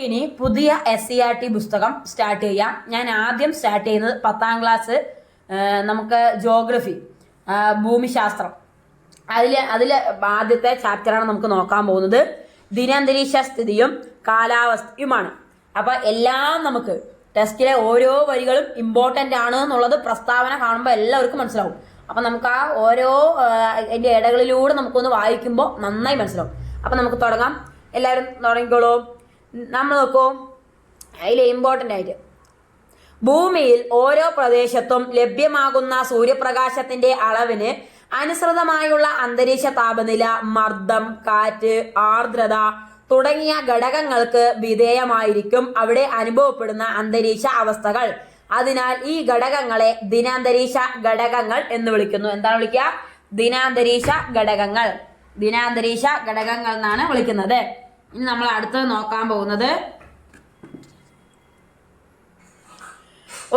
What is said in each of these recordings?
ഇനി പുതിയ SCERT പുസ്തകം സ്റ്റാർട്ട് ചെയ്യാം. ഞാൻ ആദ്യം സ്റ്റാർട്ട് ചെയ്യുന്നത് 10ാം ക്ലാസ് നമുക്ക് ജോഗ്രഫി ഭൂമിശാസ്ത്രം അതിൽ ആദ്യത്തെ ചാപ്റ്ററാണ് നമുക്ക് നോക്കാൻ പോകുന്നത്. ദിനാന്തരീക്ഷ സ്ഥിതിയും കാലാവസ്ഥയുമാണ്. അപ്പൊ എല്ലാം നമുക്ക് ടെസ്റ്റിലെ ഓരോ വരികളും ഇമ്പോർട്ടൻ്റ് ആണ് എന്നുള്ളത് പ്രസ്താവന കാണുമ്പോൾ എല്ലാവർക്കും മനസ്സിലാവും. അപ്പൊ നമുക്ക് ആ ഓരോ അതിന്റെ ഇടകളിലൂടെ നമുക്കൊന്ന് വായിക്കുമ്പോൾ നന്നായി മനസ്സിലാവും. അപ്പൊ നമുക്ക് തുടങ്ങാം. എല്ലാവരും തുടങ്ങിക്കോളൂ. നമ്മൾ നോക്കൂ, അതിൽ ഇമ്പോർട്ടൻ്റ് ആയിട്ട് ഭൂമിയിൽ ഓരോ പ്രദേശത്തും ലഭ്യമാകുന്ന സൂര്യപ്രകാശത്തിന്റെ അളവിന് അനുസൃതമായുള്ള അന്തരീക്ഷ താപനില, മർദ്ദം, കാറ്റ്, ആർദ്രത തുടങ്ങിയ ഘടകങ്ങൾക്ക് വിധേയമായിരിക്കും അവിടെ അനുഭവപ്പെടുന്ന അന്തരീക്ഷ അവസ്ഥകൾ. അതിനാൽ ഈ ഘടകങ്ങളെ ദിനാന്തരീക്ഷ ഘടകങ്ങൾ എന്ന് വിളിക്കുന്നു. എന്താണ് വിളിക്കുക? ദിനാന്തരീക്ഷ ഘടകങ്ങൾ. ദിനാന്തരീക്ഷ ഘടകങ്ങൾ എന്നാണ് വിളിക്കുന്നത്. ഇനി നമ്മൾ അടുത്തത് നോക്കാൻ പോകുന്നത്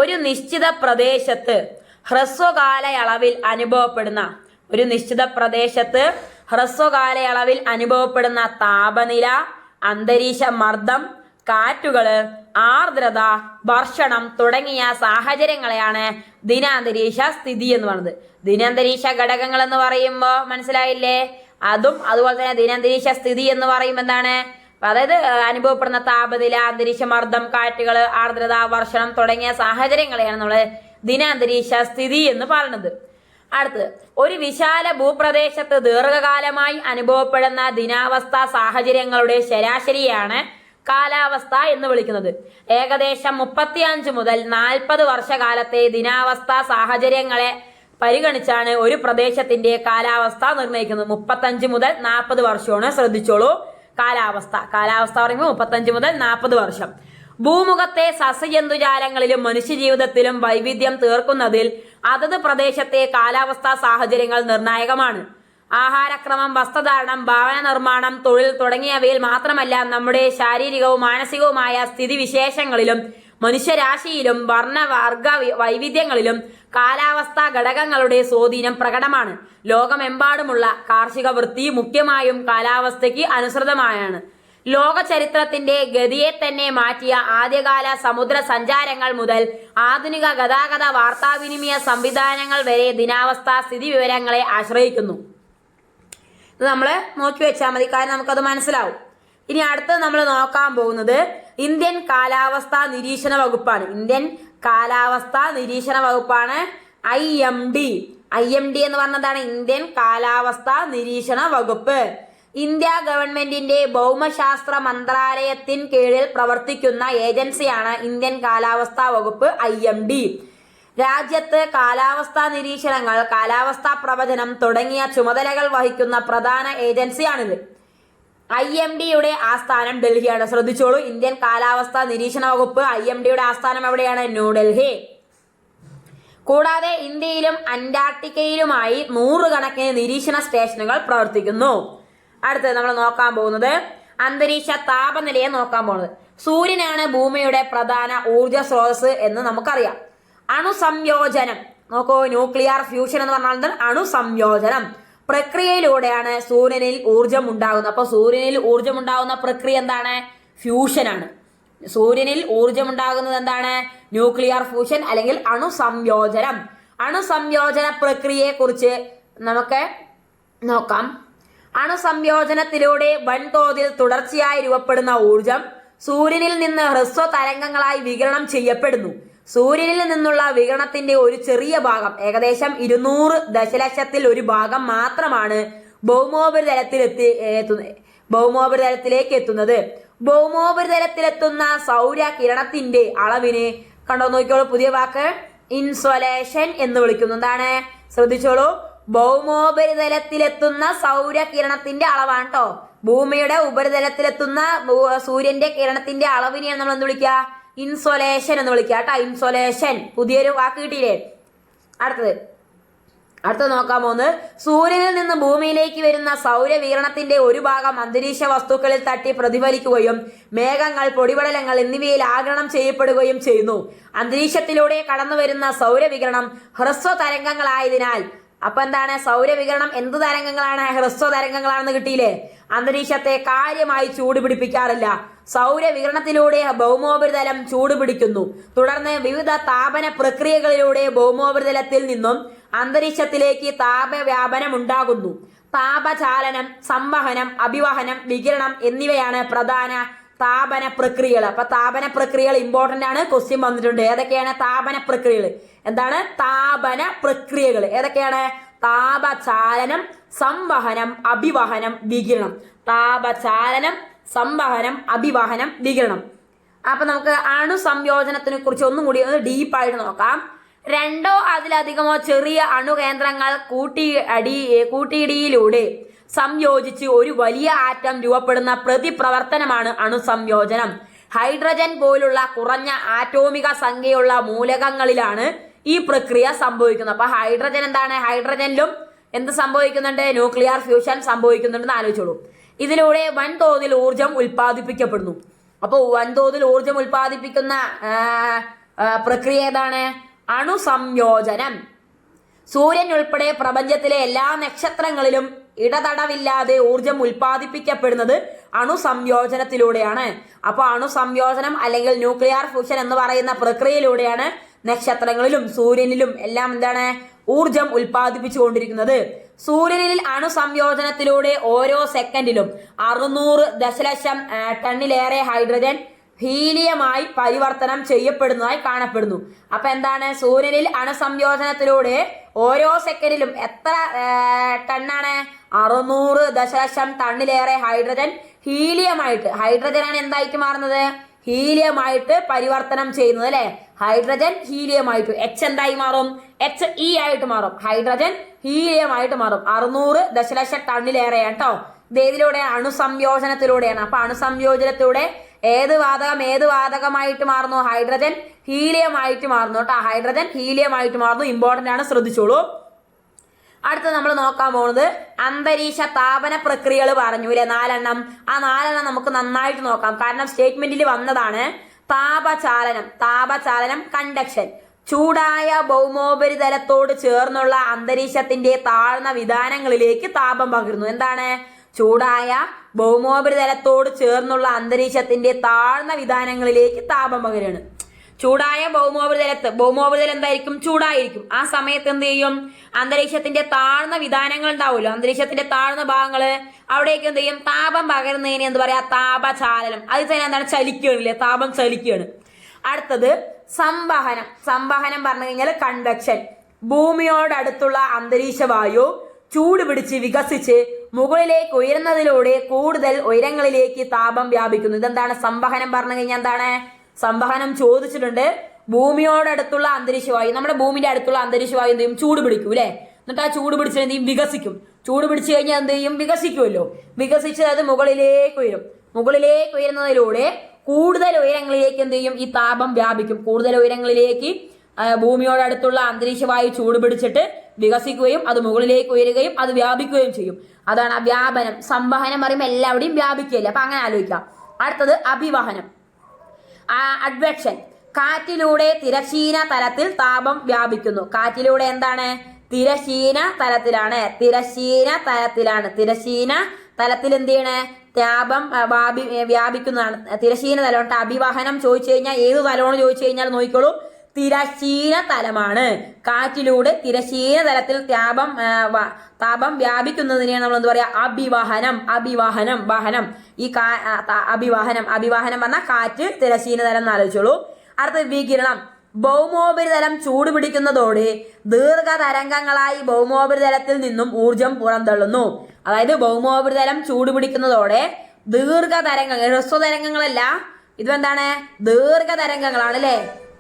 ഒരു നിശ്ചിത പ്രദേശത്ത് ഹ്രസ്വകാലയളവിൽ അനുഭവപ്പെടുന്ന താപനില, അന്തരീക്ഷ മർദ്ദം, കാറ്റുകള്, ആർദ്രത, വർഷണം തുടങ്ങിയ സാഹചര്യങ്ങളെയാണ് ദിനാന്തരീക്ഷ സ്ഥിതി എന്ന് പറയുന്നത്. ദിനാന്തരീക്ഷ ഘടകങ്ങൾ എന്ന് പറയുമ്പോൾ മനസ്സിലായില്ലേ? അതുപോലെ തന്നെ ദിനാന്തരീക്ഷ സ്ഥിതി എന്ന് പറയുമ്പോൾ എന്താണ്? അതായത് അനുഭവപ്പെടുന്ന താപനില, അന്തരീക്ഷ മർദ്ദം, കാറ്റുകൾ, ആർദ്രത, വർഷണം തുടങ്ങിയ സാഹചര്യങ്ങളെയാണ് നമ്മൾ ദിനാന്തരീക്ഷ സ്ഥിതി എന്ന് പറയുന്നത്. അടുത്ത്, ഒരു വിശാല ഭൂപ്രദേശത്ത് ദീർഘകാലമായി അനുഭവപ്പെടുന്ന ദിനാവസ്ഥ സാഹചര്യങ്ങളുടെ ശരാശരിയാണ് കാലാവസ്ഥ എന്ന് വിളിക്കുന്നത്. ഏകദേശം 35 മുതൽ 40 വർഷകാലത്തെ ദിനാവസ്ഥ സാഹചര്യങ്ങളെ പരിഗണിച്ചാണ് ഒരു പ്രദേശത്തിന്റെ കാലാവസ്ഥ നിർണ്ണയിക്കുന്നത്. 35 മുതൽ 40 വർഷമാണ്. ശ്രദ്ധിച്ചോളൂ. കാലാവസ്ഥ പറയുമ്പോൾ 35 മുതൽ 40 വർഷം. ഭൂമുഖത്തെ സസ്യജന്തുജാലങ്ങളിലും മനുഷ്യജീവിതത്തിലും വൈവിധ്യം തീർക്കുന്നതിൽ അതത് പ്രദേശത്തെ കാലാവസ്ഥാ സാഹചര്യങ്ങൾ നിർണായകമാണ്. ആഹാരക്രമം, വസ്ത്രധാരണം, ഭവന നിർമ്മാണം, തൊഴിൽ തുടങ്ങിയവയിൽ മാത്രമല്ല നമ്മുടെ ശാരീരികവും മാനസികവുമായ സ്ഥിതിവിശേഷങ്ങളിലും മനുഷ്യരാശിയിലും വർണ്ണവർഗ വൈവിധ്യങ്ങളിലും കാലാവസ്ഥാ ഘടകങ്ങളുടെ സ്വാധീനം പ്രകടമാണ്. ലോകമെമ്പാടുമുള്ള കാർഷിക വൃത്തി മുഖ്യമായും കാലാവസ്ഥയ്ക്ക് അനുസൃതമായാണ്. ലോക ചരിത്രത്തിന്റെ ഗതിയെ തന്നെ മാറ്റിയ ആദ്യകാല സമുദ്ര സഞ്ചാരങ്ങൾ മുതൽ ആധുനിക ഗതാഗത വാർത്താവിനിമയ സംവിധാനങ്ങൾ വരെ ദിനാവസ്ഥാ സ്ഥിതി വിവരങ്ങളെ ആശ്രയിക്കുന്നു. ഇത് നമ്മൾ നോക്കി വെച്ചാൽ മതി, കാരണം നമുക്കത് മനസ്സിലാവും. ഇനി അടുത്ത് നമ്മൾ നോക്കാൻ പോകുന്നത് ഇന്ത്യൻ കാലാവസ്ഥാ നിരീക്ഷണ വകുപ്പാണ്. IMD എന്ന് പറഞ്ഞതാണ് ഇന്ത്യൻ കാലാവസ്ഥാ നിരീക്ഷണ വകുപ്പ്. ഇന്ത്യ ഗവൺമെന്റിന്റെ ഭൗമശാസ്ത്ര മന്ത്രാലയത്തിന് കീഴിൽ പ്രവർത്തിക്കുന്ന ഏജൻസിയാണ് ഇന്ത്യൻ കാലാവസ്ഥാ വകുപ്പ് IMD. രാജ്യത്ത് കാലാവസ്ഥാ നിരീക്ഷണങ്ങൾ, കാലാവസ്ഥാ പ്രവചനം തുടങ്ങിയ ചുമതലകൾ വഹിക്കുന്ന പ്രധാന ഏജൻസിയാണിത്. IMDയുടെ ആസ്ഥാനം ഡൽഹിയാണ്. ശ്രദ്ധിച്ചോളൂ, ഇന്ത്യൻ കാലാവസ്ഥാ നിരീക്ഷണ വകുപ്പ് IMDയുടെ ആസ്ഥാനം എവിടെയാണ്? ന്യൂഡൽഹി. കൂടാതെ ഇന്ത്യയിലും അന്റാർട്ടിക്കയിലുമായി 100 കണക്കിന് നിരീക്ഷണ സ്റ്റേഷനുകൾ പ്രവർത്തിക്കുന്നു. അടുത്തത് നമ്മൾ നോക്കാൻ പോകുന്നത് അന്തരീക്ഷ താപനിലയെ നോക്കാൻ പോകുന്നത്. സൂര്യനാണ് ഭൂമിയുടെ പ്രധാന ഊർജ സ്രോതസ് എന്ന് നമുക്കറിയാം. അണുസംയോജനം നോക്കൂ, ന്യൂക്ലിയർ ഫ്യൂഷൻ എന്ന് പറഞ്ഞാൽ അണുസംയോജനം പ്രക്രിയയിലൂടെയാണ് സൂര്യനിൽ ഊർജം ഉണ്ടാകുന്നത്. അപ്പൊ സൂര്യനിൽ ഊർജം ഉണ്ടാകുന്ന പ്രക്രിയ എന്താണ്? ഫ്യൂഷനാണ്. സൂര്യനിൽ ഊർജം ഉണ്ടാകുന്നത് എന്താണ്? ന്യൂക്ലിയർ ഫ്യൂഷൻ അല്ലെങ്കിൽ അണുസംയോജനം. അണുസംയോജന പ്രക്രിയയെ കുറിച്ച് നമുക്ക് നോക്കാം. അണുസംയോജനത്തിലൂടെ വൻതോതിൽ തുടർച്ചയായി രൂപപ്പെടുന്ന ഊർജം സൂര്യനിൽ നിന്ന് ഹ്രസ്വ തരംഗങ്ങളായി വികിരണം ചെയ്യപ്പെടുന്നു. സൂര്യനിൽ നിന്നുള്ള വികിരണത്തിന്റെ ഒരു ചെറിയ ഭാഗം, ഏകദേശം 200 ദശലക്ഷത്തിൽ ഒരു ഭാഗം മാത്രമാണ് ഭൗമോപരിതലത്തിലേക്ക് എത്തുന്നത്. ഭൗമോപരിതലത്തിലെത്തുന്ന സൗരകിരണത്തിന്റെ അളവിന് കണ്ടോ നോക്കിയോളൂ, പുതിയ വാക്ക് ഇൻസൊലേഷൻ എന്ന് വിളിക്കുന്നു. എന്താണ്? ശ്രദ്ധിച്ചോളൂ, ഭൗമോപരിതലത്തിലെത്തുന്ന സൗരകിരണത്തിന്റെ അളവാണ് കേട്ടോ. ഭൂമിയുടെ ഉപരിതലത്തിലെത്തുന്ന സൂര്യന്റെ കിരണത്തിന്റെ അളവിനെയാണ് നമ്മൾ എന്ത് വിളിക്കുക? ഇൻസൊലേഷൻ എന്ന് വിളിക്കുക കേട്ടോ. ഇൻസൊലേഷൻ, പുതിയൊരു വാക്ക് കിട്ടിയില്ലേ? അടുത്തത് നോക്കാൻ പോകുന്നത് സൂര്യനിൽ നിന്ന് ഭൂമിയിലേക്ക് വരുന്ന സൗരവികിരണത്തിന്റെ ഒരു ഭാഗം അന്തരീക്ഷ വസ്തുക്കളിൽ തട്ടി പ്രതിഫലിക്കുകയും മേഘങ്ങൾ, പൊടിപടലങ്ങൾ എന്നിവയിൽ ആഗിരണം ചെയ്യപ്പെടുകയും ചെയ്യുന്നു. അന്തരീക്ഷത്തിലൂടെ കടന്നു വരുന്ന സൗരവികിരണം ഹ്രസ്വ തരംഗങ്ങളായതിനാൽ അപ്പൊ എന്താണ്? സൗരവികിരണം എന്ത് തരംഗങ്ങളാണ്? ഹ്രസ്വ തരംഗങ്ങളാണെന്ന് കിട്ടിയില്ലേ? അന്തരീക്ഷത്തെ കാര്യമായി ചൂട് പിടിപ്പിക്കാറില്ല. സൗരവികിരണത്തിലൂടെ ഭൗമോപരിതലം ചൂടുപിടിക്കുന്നു. തുടർന്ന് വിവിധ താപന പ്രക്രിയകളിലൂടെ ഭൗമോപരിതലത്തിൽ നിന്നും അന്തരീക്ഷത്തിലേക്ക് താപവ്യാപനം ഉണ്ടാകുന്നു. താപചാലനം, സംവഹനം, അഭിവഹനം, വികിരണം എന്നിവയാണ് പ്രധാന താപന പ്രക്രിയകൾ. അപ്പൊ താപന പ്രക്രിയകൾ ഇമ്പോർട്ടന്റ് ആണ്, ക്വസ്റ്റ്യൻ വന്നിട്ടുണ്ട്. ഏതൊക്കെയാണ് താപന പ്രക്രിയകൾ? എന്താണ് താപന പ്രക്രിയകൾ? ഏതൊക്കെയാണ്? താപചാലനം, സംവഹനം, അഭിവഹനം, വികിരണം. താപചാലനം, സംവഹനം, അഭിവഹനം, വികിരണം. അപ്പൊ നമുക്ക് അണുസംയോജനത്തിനെ കുറിച്ച് ഒന്നും കൂടി ഡീപ്പായിട്ട് നോക്കാം. രണ്ടോ അതിലധികമോ ചെറിയ അണുകേന്ദ്രങ്ങൾ കൂട്ടിയിടിയിലൂടെ സംയോജിച്ച് ഒരു വലിയ ആറ്റം രൂപപ്പെടുന്ന പ്രതിപ്രവർത്തനമാണ് അണുസംയോജനം. ഹൈഡ്രജൻ പോലുള്ള കുറഞ്ഞ ആറ്റോമിക സംഖ്യയുള്ള മൂലകങ്ങളിലാണ് ഈ പ്രക്രിയ സംഭവിക്കുന്നത്. അപ്പൊ ഹൈഡ്രജൻ എന്താണ്? ഹൈഡ്രജനിലും എന്ത് സംഭവിക്കുന്നുണ്ട്? ന്യൂക്ലിയർ ഫ്യൂഷൻ സംഭവിക്കുന്നുണ്ടെന്ന് ആലോചിച്ചോളൂ. ഇതിലൂടെ വൻതോതിൽ ഊർജം ഉൽപ്പാദിപ്പിക്കപ്പെടുന്നു. അപ്പോൾ വൻതോതിൽ ഊർജം ഉൽപ്പാദിപ്പിക്കുന്ന പ്രക്രിയ ഏതാണ്? അണുസംയോജനം. സൂര്യൻ ഉൾപ്പെടെ പ്രപഞ്ചത്തിലെ എല്ലാ നക്ഷത്രങ്ങളിലും ഇടതടവില്ലാതെ ഊർജം ഉൽപ്പാദിപ്പിക്കപ്പെടുന്നത് അണുസംയോജനത്തിലൂടെയാണ്. അപ്പോൾ അണുസംയോജനം അല്ലെങ്കിൽ ന്യൂക്ലിയർ ഫ്യൂഷൻ എന്ന് പറയുന്ന പ്രക്രിയയിലൂടെയാണ് നക്ഷത്രങ്ങളിലും സൂര്യനിലും എല്ലാം എന്താണ് ഊർജം ഉൽപ്പാദിപ്പിച്ചുകൊണ്ടിരിക്കുന്നത്. സൂര്യനിൽ അണുസംയോജനത്തിലൂടെ ഓരോ സെക്കൻഡിലും 600 ദശലക്ഷം ടണ്ണിലേറെ ഹൈഡ്രജൻ ഹീലിയമായി പരിവർത്തനം ചെയ്യപ്പെടുന്നതായി കാണപ്പെടുന്നു. അപ്പൊ എന്താണ്? സൂര്യനിൽ അണുസംയോജനത്തിലൂടെ ഓരോ സെക്കൻഡിലും എത്ര ടണ്ണാണ്? 600 ദശലക്ഷം ടണ്ണിലേറെ ഹൈഡ്രജൻ ഹീലിയമായിട്ട്, ഹൈഡ്രജനാണ് എന്തായിട്ട് മാറുന്നത്? ഹീലിയമായിട്ട് പരിവർത്തനം ചെയ്യുന്നത് അല്ലെ? ഹൈഡ്രജൻ ഹീലിയമായിട്ട് എച്ച് എന്തായി മാറും? എച്ച് ഇ ആയിട്ട് മാറും. ഹൈഡ്രജൻ ഹീലിയമായിട്ട് മാറും. 600 ദശലക്ഷം ടണ്ണിലേറെയാണ് കേട്ടോ. ഇത് ഏതിലൂടെയാണ്? അണുസംയോജനത്തിലൂടെയാണ്. അപ്പൊ അണുസംയോജനത്തിലൂടെ ഏത് വാതകമായിട്ട് മാറുന്നു? ഹൈഡ്രജൻ ഹീലിയമായിട്ട് മാറുന്നു കേട്ടോ. ഹൈഡ്രജൻ ഹീലിയമായിട്ട് മാറുന്നു. ഇമ്പോർട്ടന്റ് ആണ്, ശ്രദ്ധിച്ചോളൂ. അടുത്ത നമ്മൾ നോക്കാൻ പോകുന്നത് അന്തരീക്ഷ താപന പ്രക്രിയകൾ പറഞ്ഞു ഇല്ലേ, 4 ആ 4 നമുക്ക് നന്നായിട്ട് നോക്കാം. കാരണം സ്റ്റേറ്റ്മെന്റിൽ വന്നതാണ്. താപചാലനം കണ്ടക്ഷൻ. ചൂടായ ഭൗമോപരിതലത്തോട് ചേർന്നുള്ള അന്തരീക്ഷത്തിന്റെ താഴ്ന്ന വിതാനങ്ങളിലേക്ക് താപം പകരുന്നു. എന്താണ്? ചൂടായ ഭൗമോപരിതലത്തോട് ചേർന്നുള്ള അന്തരീക്ഷത്തിന്റെ താഴ്ന്ന വിതാനങ്ങളിലേക്ക് താപം പകരുകയാണ്. ചൂടായ ഭൗമോപരിതലം എന്തായിരിക്കും? ചൂടായിരിക്കും. ആ സമയത്ത് എന്ത് ചെയ്യും? അന്തരീക്ഷത്തിന്റെ താഴ്ന്ന വിതാനങ്ങൾ ഉണ്ടാവുമല്ലോ, അന്തരീക്ഷത്തിന്റെ താഴ്ന്ന ഭാഗങ്ങള്, അവിടേക്ക് എന്ത് ചെയ്യും? താപം പകരുന്നതിന് എന്ത് പറയാ? താപചാലനം. അതിൽ തന്നെ എന്താണ്? ചലിക്കുകയാണല്ലേ, താപം ചലിക്കുകയാണ്. അടുത്തത് സംവഹനം പറഞ്ഞു കഴിഞ്ഞാൽ കൺവെക്ഷൻ. ഭൂമിയോടടുത്തുള്ള അന്തരീക്ഷ വായു ചൂട് പിടിച്ച് വികസിച്ച് മുകളിലേക്ക് ഉയരുന്നതിലൂടെ കൂടുതൽ ഉയരങ്ങളിലേക്ക് താപം വ്യാപിക്കുന്നു. ഇതെന്താണ്? സംവഹനം പറഞ്ഞു കഴിഞ്ഞാൽ എന്താണ്? സംവഹനം ചോദിച്ചിട്ടുണ്ട്. ഭൂമിയോടടുത്തുള്ള അന്തരീക്ഷവായു, നമ്മുടെ ഭൂമിയുടെ അടുത്തുള്ള അന്തരീക്ഷവായു എന്ത് ചെയ്യും? ചൂട് പിടിക്കും അല്ലെ? എന്നിട്ട് ആ ചൂട് പിടിച്ച് എന്ത് ചെയ്യും? വികസിക്കും. ചൂട് പിടിച്ചു കഴിഞ്ഞാൽ എന്ത് ചെയ്യും? വികസിക്കുമല്ലോ. വികസിച്ച് അത് മുകളിലേക്ക് ഉയരും. മുകളിലേക്ക് ഉയരുന്നതിലൂടെ കൂടുതൽ ഉയരങ്ങളിലേക്ക് എന്ത് ചെയ്യും? ഈ താപം വ്യാപിക്കും. കൂടുതൽ ഉയരങ്ങളിലേക്ക് ഭൂമിയോടടുത്തുള്ള അന്തരീക്ഷവായു ചൂട് പിടിച്ചിട്ട് വികസിക്കുകയും അത് മുകളിലേക്ക് ഉയരുകയും അത് വ്യാപിക്കുകയും ചെയ്യും. അതാണ് വ്യാപനം. സംവഹനം പറയുമ്പോൾ എല്ലാവിടെയും വ്യാപിക്കുകയല്ലേ. അപ്പൊ അങ്ങനെ ആലോചിക്കാം. അടുത്തത് അഭിവഹനം. അഡ്വെക്ഷൻ. കാറ്റിലൂടെ തിരശ്ചീന തലത്തിൽ താപം വ്യാപിക്കുന്നു. കാറ്റിലൂടെ എന്താണ്? തിരശ്ചീന തലത്തിലാണ്. തിരശ്ചീന തലത്തിൽ എന്ത് ചെയ്യണേ? താപം വ്യാപിക്കുന്നതാണ്. തിരശ്ചീന തലം. അഭിവഹനം ചോദിച്ചു കഴിഞ്ഞാൽ ഏത് തലമാണ് ചോദിച്ചു കഴിഞ്ഞാൽ നോക്കിക്കോളൂ, തിരശ്ചീന തലമാണ്. കാറ്റിലൂടെ തിരശ്ചീന തലത്തിൽ താപം വ്യാപിക്കുന്നതിനെയാണ് നമ്മൾ എന്ത് പറയാ? വഹനം. ഈ അഭിവഹനം പറഞ്ഞാൽ കാറ്റ്, തിരശ്ചീന തലം എന്ന് ആലോചിച്ചോളൂ. അടുത്ത വികിരണം. ഭൗമോപരിതലം ചൂടുപിടിക്കുന്നതോടെ ദീർഘതരംഗങ്ങളായി ഭൗമോപരിതലത്തിൽ നിന്നും ഊർജം പുറന്തള്ളുന്നു. അതായത് ഭൗമോപരിതലം ചൂടുപിടിക്കുന്നതോടെ ദീർഘതരംഗങ്ങൾ, ഹ്രസ്വതരംഗങ്ങളല്ല, ഇതെന്താണ്? ദീർഘതരംഗങ്ങളാണ് അല്ലെ?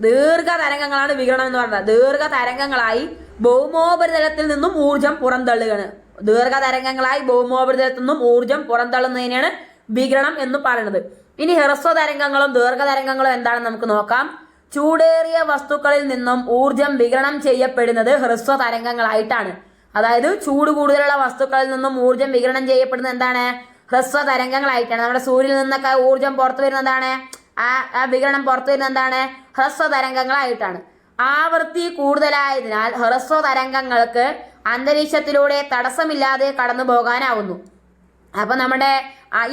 ദീർഘതരംഗങ്ങളാണ് വികിരണം എന്ന് പറഞ്ഞത്. ദീർഘതരംഗങ്ങളായി ഭൗമോപരിതലത്തിൽ നിന്നും ഊർജം പുറന്തള്ളുകയാണ്. ദീർഘതരംഗങ്ങളായി ഭൗമോപരിതലത്തിൽ നിന്നും ഊർജം പുറന്തള്ളുന്നതിനാണ് വികിരണം എന്ന് പറയുന്നത്. ഇനി ഹ്രസ്വതരംഗങ്ങളും ദീർഘതരംഗങ്ങളും എന്താണെന്ന് നമുക്ക് നോക്കാം. ചൂടേറിയ വസ്തുക്കളിൽ നിന്നും ഊർജം വികിരണം ചെയ്യപ്പെടുന്നത് ഹ്രസ്വതരംഗങ്ങളായിട്ടാണ്. അതായത് ചൂട് കൂടുതലുള്ള വസ്തുക്കളിൽ നിന്നും ഊർജം വികിരണം ചെയ്യപ്പെടുന്നത് എന്താണ്? ഹ്രസ്വതരംഗങ്ങളായിട്ടാണ്. നമ്മുടെ സൂര്യനിൽ നിന്നൊക്കെ ഊർജം പുറത്തു വരുന്നതാണ്, ആ വികിരണം പുറത്തു വരുന്നത് എന്താണ്? ഹ്രസ്വതരംഗങ്ങളായിട്ടാണ്. ആവൃത്തി കൂടുതലായതിനാൽ ഹ്രസ്വതരംഗങ്ങൾക്ക് അന്തരീക്ഷത്തിലൂടെ തടസ്സമില്ലാതെ കടന്നു പോകാനാവുന്നു. അപ്പൊ നമ്മുടെ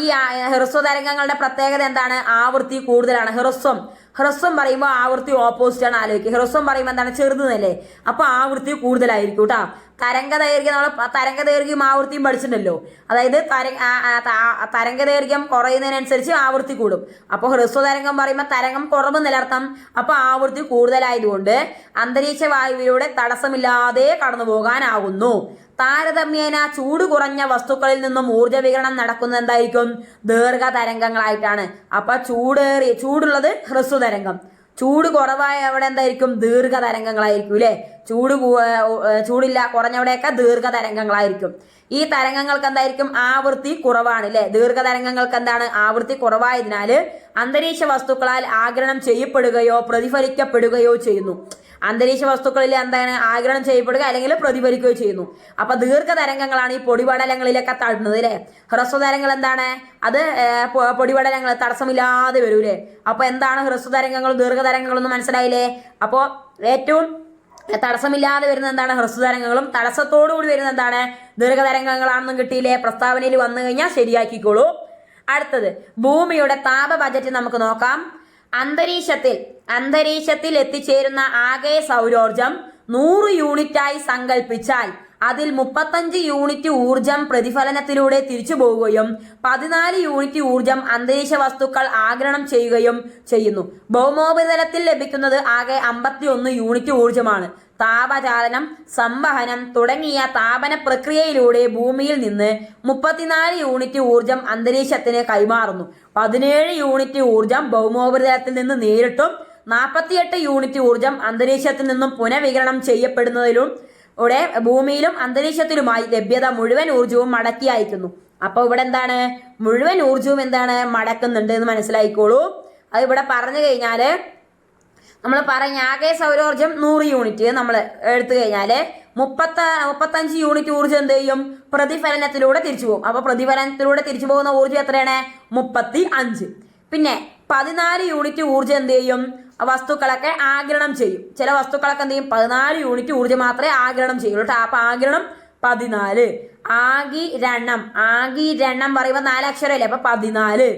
ഈ ഹ്രസ്വ തരംഗങ്ങളുടെ പ്രത്യേകത എന്താണ്? ആവൃത്തി കൂടുതലാണ്. ഹ്രസ്വം പറയുമ്പോൾ ആവൃത്തി ഓപ്പോസിറ്റ് ആണ് ആലോചിക്കുക. ഹ്രസ്വം പറയുമ്പോൾ എന്താണ്? ചെറുതെന്നല്ലേ? അപ്പൊ ആവൃത്തി കൂടുതലായിരിക്കും കേട്ടോ. തരംഗദൈർഘ്യം നമ്മൾ തരംഗദൈർഘ്യം ആവൃത്തിയും പഠിച്ചിട്ടുണ്ടല്ലോ. അതായത് തരംഗദൈർഘ്യം കുറയുന്നതിനനുസരിച്ച് ആവൃത്തി കൂടും. അപ്പോൾ ഹ്രസ്വ തരംഗം പറയുമ്പോൾ തരംഗം കുറവ് നിലർത്താം. അപ്പൊ ആവൃത്തി കൂടുതലായതുകൊണ്ട് അന്തരീക്ഷ വായുവിലൂടെ തടസ്സമില്ലാതെ കടന്നു പോകാനാകുന്നു. താരതമ്യേന ചൂട് കുറഞ്ഞ വസ്തുക്കളിൽ നിന്നും ഊർജ്ജ വികിരണം നടക്കുന്നത് എന്തായിരിക്കും? ദീർഘതരംഗങ്ങളായിട്ടാണ്. അപ്പൊ ചൂടുള്ളത് ഹ്രസ്വ തരംഗം, ചൂട് കുറവായ അവിടെ എന്തായിരിക്കും? ദീർഘതരംഗങ്ങളായിരിക്കും അല്ലെ? ചൂടില്ല കുറഞ്ഞവിടെയൊക്കെ ദീർഘതരംഗങ്ങളായിരിക്കും. ഈ തരംഗങ്ങൾക്ക് എന്തായിരിക്കും? ആവൃത്തി കുറവാണ് അല്ലെ? ദീർഘതരംഗങ്ങൾക്ക് എന്താണ്? ആവൃത്തി കുറവായതിനാൽ അന്തരീക്ഷ വസ്തുക്കളാൽ ആഗിരണം ചെയ്യപ്പെടുകയോ പ്രതിഫലിക്കപ്പെടുകയോ ചെയ്യുന്നു. അന്തരീക്ഷ വസ്തുക്കളിൽ എന്താണ്? ആഗിരണം ചെയ്യപ്പെടുക അല്ലെങ്കിൽ പ്രതിഫലിക്കുകയോ ചെയ്യുന്നു. അപ്പൊ ദീർഘതരംഗങ്ങളാണ് ഈ പൊടിപടലങ്ങളിലൊക്കെ തള്ളുന്നത് അല്ലെ? ഹ്രസ്വതരംഗങ്ങൾ എന്താണ്? അത് പൊടിപടലങ്ങൾ തടസ്സമില്ലാതെ വരൂലേ? അപ്പൊ എന്താണ് ഹ്രസ്വതരംഗങ്ങളും ദീർഘതരംഗങ്ങളും എന്ന് മനസ്സിലായില്ലേ? അപ്പോ ഏറ്റവും തടസ്സമില്ലാതെ വരുന്ന എന്താണ്? ഹ്രസ്വതരംഗങ്ങളും തടസ്സത്തോടു കൂടി വരുന്ന എന്താണ്? ദീർഘതരംഗങ്ങളാണെന്നും കിട്ടിയില്ലേ? പ്രസ്താവനയിൽ വന്നു കഴിഞ്ഞാൽ ശരിയാക്കിക്കോളൂ. അടുത്തത് ഭൂമിയുടെ താപ ബജറ്റ് നമുക്ക് നോക്കാം. അന്തരീക്ഷത്തിൽ എത്തിച്ചേരുന്ന ആകെ സൗരോർജം 100 യൂണിറ്റായി സങ്കല്പിച്ചാൽ അതിൽ 35 യൂണിറ്റ് ഊർജം പ്രതിഫലനത്തിലൂടെ തിരിച്ചു പോവുകയും 14 യൂണിറ്റ് ഊർജം അന്തരീക്ഷ വസ്തുക്കൾ ആഗിരണം ചെയ്യുകയും ചെയ്യുന്നു. ഭൗമോപരിതലത്തിൽ ലഭിക്കുന്നത് ആകെ 51 യൂണിറ്റ് ഊർജമാണ്. താപചാലനം, സംവഹനം തുടങ്ങിയ താപന പ്രക്രിയയിലൂടെ ഭൂമിയിൽ നിന്ന് 34 യൂണിറ്റ് ഊർജം അന്തരീക്ഷത്തിന് കൈമാറുന്നു. 17 യൂണിറ്റ് ഊർജം ഭൗമോപരിതലത്തിൽ നിന്ന് നേരിട്ടും 48 യൂണിറ്റ് ഊർജം അന്തരീക്ഷത്തിൽ നിന്നും പുനഃവികിരണം ചെയ്യപ്പെടുന്നതിലും ഭൂമിയിലും അന്തരീക്ഷത്തിലുമായി ലഭ്യത മുഴുവൻ ഊർജവും മടക്കി അയക്കുന്നു. അപ്പൊ ഇവിടെ എന്താണ്? മുഴുവൻ ഊർജവും എന്താണ്? മടക്കുന്നുണ്ട് എന്ന് മനസ്സിലായിക്കോളൂ. അത് ഇവിടെ പറഞ്ഞു കഴിഞ്ഞാല് നമ്മൾ പറഞ്ഞ ആകെ സൗരോർജം 100 യൂണിറ്റ് നമ്മൾ എടുത്തു കഴിഞ്ഞാല് 35 യൂണിറ്റ് ഊർജം എന്ത് ചെയ്യും? പ്രതിഫലനത്തിലൂടെ തിരിച്ചു പോകും. അപ്പൊ പ്രതിഫലനത്തിലൂടെ തിരിച്ചു പോകുന്ന ഊർജം എത്രയാണ്? 35. പിന്നെ 14 യൂണിറ്റ് ഊർജം എന്ത് ചെയ്യും? വസ്തുക്കളൊക്കെ ആഗിരണം ചെയ്യും. ചില വസ്തുക്കളൊക്കെ എന്ത് ചെയ്യും? 14 യൂണിറ്റ് ഊർജം മാത്രമേ ആഗിരണം ചെയ്യുള്ളൂ. അപ്പൊ ആഗിരണം 14. ആഗിരണം പറയുമ്പോൾ 4 അക്ഷരമല്ലേ? അപ്പൊ 14.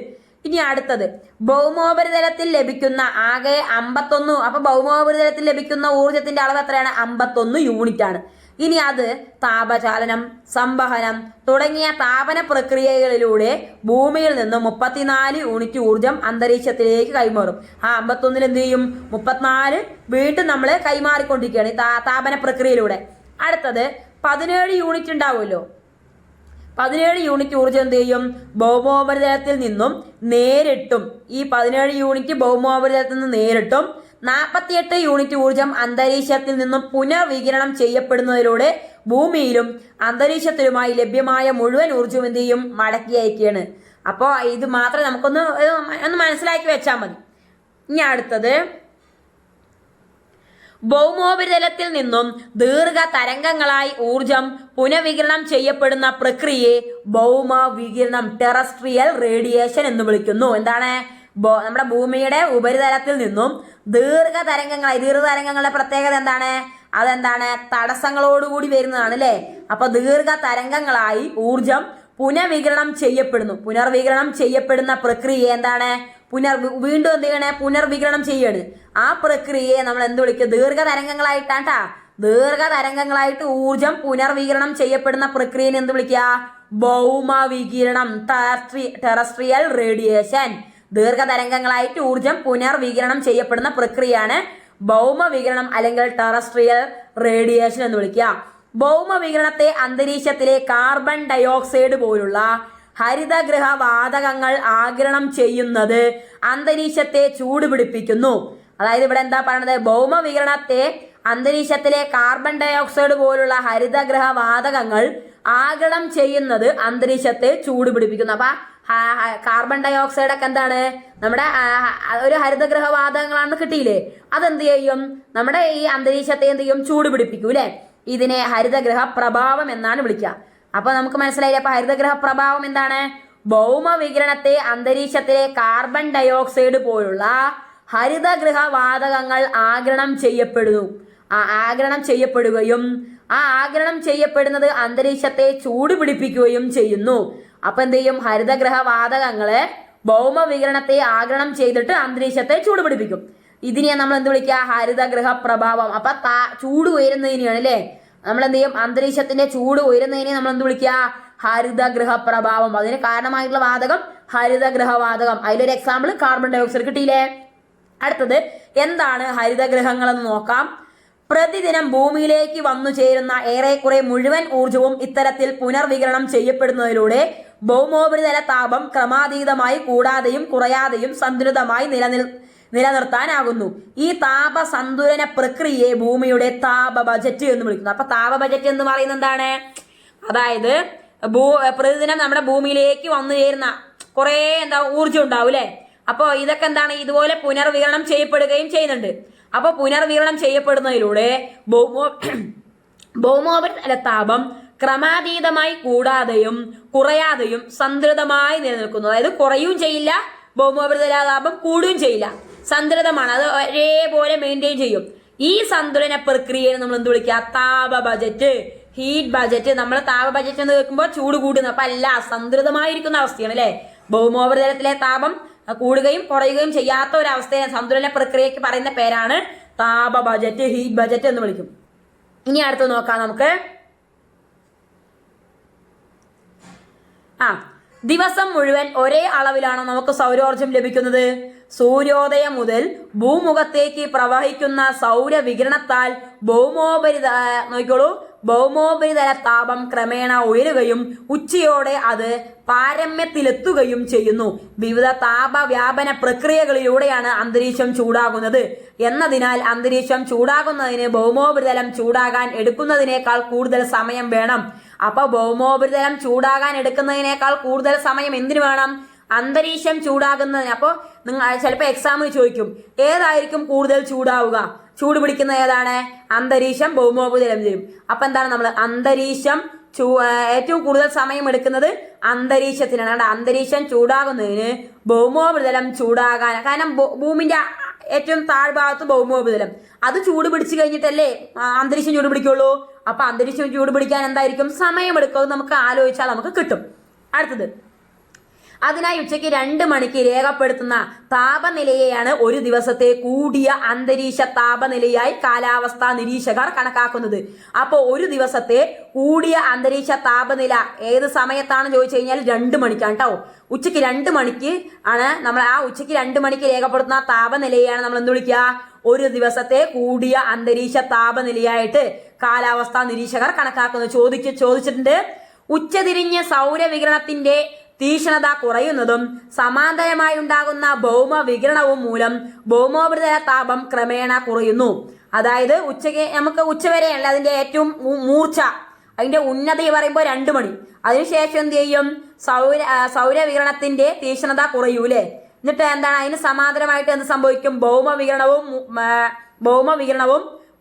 ഇനി അടുത്തത് ഭൗമോപരിതലത്തിൽ ലഭിക്കുന്ന ആകെ 51. അപ്പൊ ഭൗമോപരിതലത്തിൽ ലഭിക്കുന്ന ഊർജത്തിന്റെ അളവ് എത്രയാണ്? 51 യൂണിറ്റ് ആണ്. ഇനി അത് താപചാലനം, സംവഹനം തുടങ്ങിയ താപന പ്രക്രിയകളിലൂടെ ഭൂമിയിൽ നിന്ന് 34 യൂണിറ്റ് ഊർജം അന്തരീക്ഷത്തിലേക്ക് കൈമാറും. 51 എന്ത് ചെയ്യും? 34 വീണ്ടും നമ്മൾ കൈമാറിക്കൊണ്ടിരിക്കുകയാണ് ഈ താപന പ്രക്രിയയിലൂടെ. അടുത്തത് 17 യൂണിറ്റ് ഉണ്ടാവുമല്ലോ. 17 യൂണിറ്റ് ഊർജം എന്ത് ചെയ്യും? ഭൗമോപരിതലത്തിൽ നിന്നും നേരിട്ടും, ഈ 17 യൂണിറ്റ് ഭൗമോപരിതലത്തിൽ നിന്ന് നേരിട്ടും 48 യൂണിറ്റ് ഊർജം അന്തരീക്ഷത്തിൽ നിന്നും പുനർവികിരണം ചെയ്യപ്പെടുന്നതിലൂടെ ഭൂമിയിലും അന്തരീക്ഷത്തിലുമായി ലഭ്യമായ മുഴുവൻ ഊർജവും എന്ത് ചെയ്യും? മടക്കി അയക്കുകയാണ്. അപ്പോൾ ഇത് മാത്രമേ നമുക്കൊന്ന് മനസ്സിലാക്കി വെച്ചാൽ മതി. ഇനി അടുത്തത് ഭൗമോപരിതലത്തിൽ നിന്നും ദീർഘതരംഗങ്ങളായി ഊർജം പുനഃവികിരണം ചെയ്യപ്പെടുന്ന പ്രക്രിയയെ ഭൗമ വികിരണം, ടെറസ്ട്രിയൽ റേഡിയേഷൻ എന്ന് വിളിക്കുന്നു. എന്താണ്? നമ്മുടെ ഭൂമിയുടെ ഉപരിതലത്തിൽ നിന്നും ദീർഘതരംഗങ്ങളുടെ പ്രത്യേകത എന്താണ്? അതെന്താണ്? തടസ്സങ്ങളോടുകൂടി വരുന്നതാണ് അല്ലെ? അപ്പൊ ദീർഘതരംഗങ്ങളായി ഊർജം പുനഃവികിരണം ചെയ്യപ്പെടുന്നു. പുനർവികിരണം ചെയ്യപ്പെടുന്ന പ്രക്രിയ എന്താണ്? വീണ്ടും എന്ത് ചെയ്യണേ? പുനർവികിരണം ചെയ്യാണ്. ആ പ്രക്രിയയെ നമ്മൾ എന്ത് വിളിക്കുക? ദീർഘതരംഗങ്ങളായിട്ടാട്ടാ. ദീർഘതരംഗങ്ങളായിട്ട് ഊർജം പുനർവികിരണം ചെയ്യപ്പെടുന്ന പ്രക്രിയനെ എന്ത് വിളിക്കുക? ഭൗമവികിരണം, ടെറസ്ട്രിയൽ റേഡിയേഷൻ. ദീർഘതരംഗങ്ങളായിട്ട് ഊർജം പുനർവികിരണം ചെയ്യപ്പെടുന്ന പ്രക്രിയയാണ് ഭൗമവികിരണം അല്ലെങ്കിൽ ടെറസ്ട്രിയൽ റേഡിയേഷൻ എന്ന് വിളിക്കുക. ഭൗമവികിരണത്തെ അന്തരീക്ഷത്തിലെ കാർബൺ ഡയോക്സൈഡ് പോലുള്ള ഹരിതഗൃഹ വാതകങ്ങൾ ആഗിരണം ചെയ്യുന്നത് അന്തരീക്ഷത്തെ ചൂടുപിടിപ്പിക്കുന്നു. അതായത് ഇവിടെ എന്താ പറയുന്നത്? ഭൗമവികിരണത്തെ അന്തരീക്ഷത്തിലെ കാർബൺ ഡയോക്സൈഡ് പോലുള്ള ഹരിതഗൃഹ വാതകങ്ങൾ ആഗിരണം ചെയ്യുന്നത് അന്തരീക്ഷത്തെ ചൂടുപിടിപ്പിക്കുന്നു. അപ്പൊ കാർബൺ ഡയോക്സൈഡ് ഒക്കെ എന്താണ്? നമ്മുടെ ഒരു ഹരിതഗൃഹ വാതകങ്ങളാണെന്ന് കിട്ടിയില്ലേ? അതെന്ത് ചെയ്യും? നമ്മുടെ ഈ അന്തരീക്ഷത്തെ എന്ത് ചെയ്യും? ചൂടുപിടിപ്പിക്കും അല്ലെ? ഇതിനെ ഹരിതഗൃഹ പ്രഭാവം എന്നാണ് വിളിക്കുക. അപ്പൊ നമുക്ക് മനസ്സിലായില്ലേ? അപ്പൊ ഹരിതഗൃഹ പ്രഭാവം എന്താണ്? ഭൗമവികിരണത്തെ അന്തരീക്ഷത്തിലെ കാർബൺ ഡയോക്സൈഡ് പോലുള്ള ഹരിതഗൃഹ വാതകങ്ങൾ ആഗിരണം ചെയ്യപ്പെടുകയും ആ ആഗിരണം ചെയ്യപ്പെടുന്നത് അന്തരീക്ഷത്തെ ചൂടുപിടിപ്പിക്കുകയും ചെയ്യുന്നു. അപ്പൊ എന്ത് ചെയ്യും? ഹരിതഗ്രഹ വാതകങ്ങള് ഭൗമവികിരണത്തെ ആഗിരണം ചെയ്തിട്ട് അന്തരീക്ഷത്തെ ചൂടുപിടിപ്പിക്കും. ഇതിനെ നമ്മൾ എന്ത് വിളിക്കുക? ഹരിതഗ്രഹ പ്രഭാവം. അപ്പൊ ചൂട് ഉയരുന്നതിനെയാണ് അല്ലെ നമ്മൾ എന്ത് ചെയ്യും? അന്തരീക്ഷത്തിന്റെ ചൂട് ഉയരുന്നതിനെ നമ്മൾ എന്ത് വിളിക്കുക? ഹരിതഗ്രഹ പ്രഭാവം. അതിന് കാരണമായിട്ടുള്ള വാതകം ഹരിതഗ്രഹ വാതകം. അതിലൊരു എക്സാമ്പിൾ കാർബൺ ഡൈ ഓക്സൈഡ് കിട്ടിയില്ലേ? അടുത്തത് എന്താണ് ഹരിതഗ്രഹങ്ങൾ എന്ന് നോക്കാം. പ്രതിദിനം ഭൂമിയിലേക്ക് വന്നു ചേരുന്ന ഏറെക്കുറെ മുഴുവൻ ഊർജവും ഇത്തരത്തിൽ പുനർവികിരണം ചെയ്യപ്പെടുന്നതിലൂടെ ഭൗമോപരിതല താപം ക്രമാതീതമായി കൂടാതെയും കുറയാതെയും സന്തുലിതമായി നിലനിർത്താനാകുന്നു. ഈ താപ സന്തുലന പ്രക്രിയയെ ഭൂമിയുടെ താപ ബജറ്റ് എന്ന് വിളിക്കുന്നു. അപ്പൊ താപ ബജറ്റ് എന്ന് പറയുന്നത് എന്താണ്? അതായത് പ്രതിദിനം നമ്മുടെ ഭൂമിയിലേക്ക് വന്നു ചേരുന്ന കുറെ ഊർജം ഉണ്ടാവും അല്ലെ. അപ്പൊ ഇതൊക്കെ എന്താണ്? ഇതുപോലെ പുനർവികിരണം ചെയ്യപ്പെടുകയും ചെയ്യുന്നുണ്ട്. അപ്പൊ പുനർവികിരണം ചെയ്യപ്പെടുന്നതിലൂടെ ഭൗമോപരിതല താപം ക്രമാതീതമായി കൂടാതെയും കുറയാതെയും സന്തുലിതമായി നിലനിൽക്കുന്നു. അതായത് കുറയും ചെയ്യില്ല, ഭൗമോപരിതല താപം കൂടുകയും ചെയ്യില്ല, സന്തുലിതമാണ്. അത് ഒരേപോലെ മെയിൻറ്റെയിൻ ചെയ്യും. ഈ സന്തുലന പ്രക്രിയയെ നമ്മൾ എന്ത് വിളിക്കുക? താപ ബജറ്റ്, ഹീറ്റ് ബജറ്റ്. നമ്മൾ താപ ബജറ്റ് എന്ന് കേൾക്കുമ്പോൾ ചൂട് കൂടുന്നു, അപ്പൊ അല്ല, സന്തുലിതമായിരിക്കുന്ന അവസ്ഥയാണ് അല്ലെ. ഭൗമോപരിതലത്തിലെ താപം കൂടുകയും കുറയുകയും ചെയ്യാത്ത ഒരു അവസ്ഥയെ സന്തുലന പ്രക്രിയക്ക് പറയുന്ന പേരാണ് താപ ബജറ്റ്, ഹീറ്റ് ബജറ്റ് എന്ന് വിളിക്കും. ഇനി അടുത്ത് നോക്കാം നമുക്ക്. ദിവസം മുഴുവൻ ഒരേ അളവിലാണ് നമുക്ക് സൗരോർജം ലഭിക്കുന്നത്. സൂര്യോദയം മുതൽ ഭൂമുഖത്തേക്ക് പ്രവഹിക്കുന്ന സൗരവികിരണത്താൽ ഭൗമോപരിതല താപം ക്രമേണ ഉയരുകയും ഉച്ചയോടെ അത് പാരമ്യത്തിലെത്തുകയും ചെയ്യുന്നു. വിവിധ താപവ്യാപന പ്രക്രിയകളിലൂടെയാണ് അന്തരീക്ഷം ചൂടാകുന്നത്. എന്നതിനാൽ അന്തരീക്ഷം ചൂടാകുന്നതിന് ഭൗമോപരിതലം ചൂടാകാൻ എടുക്കുന്നതിനേക്കാൾ കൂടുതൽ സമയം വേണം. അപ്പൊ ഭൗമോപരിതലം ചൂടാകാൻ എടുക്കുന്നതിനേക്കാൾ കൂടുതൽ സമയം എന്തിനു വേണം? അന്തരീക്ഷം ചൂടാകുന്നതിന്. അപ്പോൾ നിങ്ങൾ ചിലപ്പോൾ എക്സാമിന് ചോദിക്കും, ഏതായിരിക്കും കൂടുതൽ ചൂടാവുക? ചൂട് പിടിക്കുന്ന ഏതാണ്? അന്തരീക്ഷം, ഭൗമോപരിതലം ചെയ്യും. അപ്പൊ എന്താണ് നമ്മൾ അന്തരീക്ഷം ഏറ്റവും കൂടുതൽ സമയം എടുക്കുന്നത് അന്തരീക്ഷത്തിനാണ്. അന്തരീക്ഷം ചൂടാകുന്നതിന് ഭൗമോപരിതലം ചൂടാകാൻ, കാരണം ഭൂമിന്റെ ഏറ്റവും താഴ്ഭാഗത്ത് ഭൗമോപരിതലം, അത് ചൂട് പിടിച്ചു കഴിഞ്ഞിട്ടല്ലേ അന്തരീക്ഷം ചൂട് പിടിക്കുള്ളൂ. അപ്പൊ അന്തരീക്ഷം ചൂട് പിടിക്കാൻ എന്തായിരിക്കും സമയമെടുക്കും? നമുക്ക് ആലോചിച്ചാൽ നമുക്ക് കിട്ടും. അടുത്തത്, അതിനായി ഉച്ചയ്ക്ക് 2 മണിക്ക് രേഖപ്പെടുത്തുന്ന താപനിലയെയാണ് ഒരു ദിവസത്തെ കൂടിയ അന്തരീക്ഷ താപനിലയായി കാലാവസ്ഥാ നിരീക്ഷകർ കണക്കാക്കുന്നത്. അപ്പോൾ ഒരു ദിവസത്തെ കൂടിയ അന്തരീക്ഷ താപനില ഏത് സമയത്താണ് ചോദിച്ചു കഴിഞ്ഞാൽ 2 മണിക്കാണ് കേട്ടോ. ഉച്ചയ്ക്ക് 2 മണിക്ക് ആണ് നമ്മൾ ഉച്ചയ്ക്ക് 2 മണിക്ക് രേഖപ്പെടുത്തുന്ന താപനിലയാണ് നമ്മൾ എന്ത് വിളിക്കുക? ഒരു ദിവസത്തെ കൂടിയ അന്തരീക്ഷ താപനിലയായിട്ട് കാലാവസ്ഥാ നിരീക്ഷകർ കണക്കാക്കുന്നത്. ചോദിച്ചിട്ടുണ്ട്. ഉച്ചതിരിഞ്ഞ് സൗരവികിരണത്തിന്റെ തീക്ഷ്ണത കുറയുന്നതും സമാന്തരമായി ഉണ്ടാകുന്ന ഭൗമവികിരണവും മൂലം ഭൗമോപരിതല താപം ക്രമേണ കുറയുന്നു. അതായത് നമുക്ക് ഉച്ചവരെയല്ല അതിന്റെ ഏറ്റവും മൂർച്ച, അതിന്റെ ഉന്നതി പറയുമ്പോൾ 2 മണി. അതിനുശേഷം എന്ത് ചെയ്യും? സൗരവികിരണത്തിന്റെ തീക്ഷ്ണത കുറയൂലേ. എന്നിട്ട് എന്താണ് അതിന് സമാന്തരമായിട്ട് എന്ത് സംഭവിക്കും? ഭൗമവികിരണവും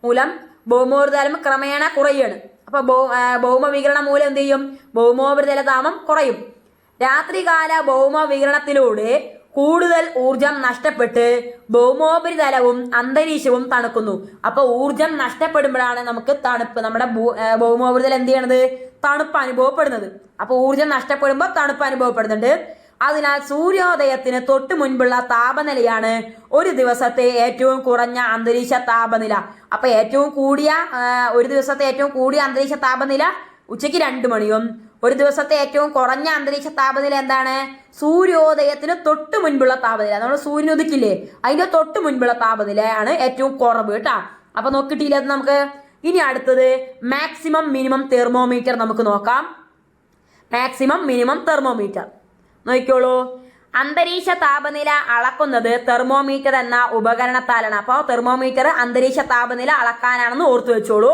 മൂലം ഭൗമോപരിതലം ക്രമേണ കുറയാണ്. അപ്പൊ ഭൗമവികിരണം മൂലം എന്ത് ചെയ്യും? ഭൗമോപരിതല താപം കുറയും. രാത്രികാല ഭൗമവികിരണത്തിലൂടെ കൂടുതൽ ഊർജം നഷ്ടപ്പെട്ട് ഭൗമോപരിതലവും അന്തരീക്ഷവും തണുക്കുന്നു. അപ്പൊ ഊർജം നഷ്ടപ്പെടുമ്പോഴാണ് നമുക്ക് തണുപ്പ്, നമ്മുടെ ഭൗമോപരിതലം എന്ത് ചെയ്യണത്? തണുപ്പ് അനുഭവപ്പെടുന്നത്. അപ്പൊ ഊർജം നഷ്ടപ്പെടുമ്പോൾ തണുപ്പ് അനുഭവപ്പെടുന്നുണ്ട്. അതിനാൽ സൂര്യോദയത്തിന് തൊട്ട് മുൻപുള്ള താപനിലയാണ് ഒരു ദിവസത്തെ ഏറ്റവും കുറഞ്ഞ അന്തരീക്ഷ താപനില. അപ്പൊ ഒരു ദിവസത്തെ ഏറ്റവും കൂടിയ അന്തരീക്ഷ താപനില ഉച്ചയ്ക്ക് 2 മണിയും ഒരു ദിവസത്തെ ഏറ്റവും കുറഞ്ഞ അന്തരീക്ഷ താപനില എന്താണ്? സൂര്യോദയത്തിന് തൊട്ട് മുൻപുള്ള താപനില. നമ്മൾ സൂര്യൻ ഉദിക്കില്ലേ, അതിന്റെ തൊട്ട് മുൻപുള്ള താപനിലയാണ് ഏറ്റവും കുറവ് കേട്ടാ. അപ്പൊ നോക്കിയിട്ടില്ല നമുക്ക്. ഇനി അടുത്തത് മാക്സിമം മിനിമം തെർമോമീറ്റർ നമുക്ക് നോക്കാം. മാക്സിമം മിനിമം തെർമോമീറ്റർ നോക്കിക്കോളൂ. അന്തരീക്ഷ താപനില അളക്കുന്നത് തെർമോമീറ്റർ എന്ന ഉപകരണത്താലാണ്. അപ്പോൾ തെർമോമീറ്റർ അന്തരീക്ഷ താപനില അളക്കാനാണെന്ന് ഓർത്തു വെച്ചോളൂ.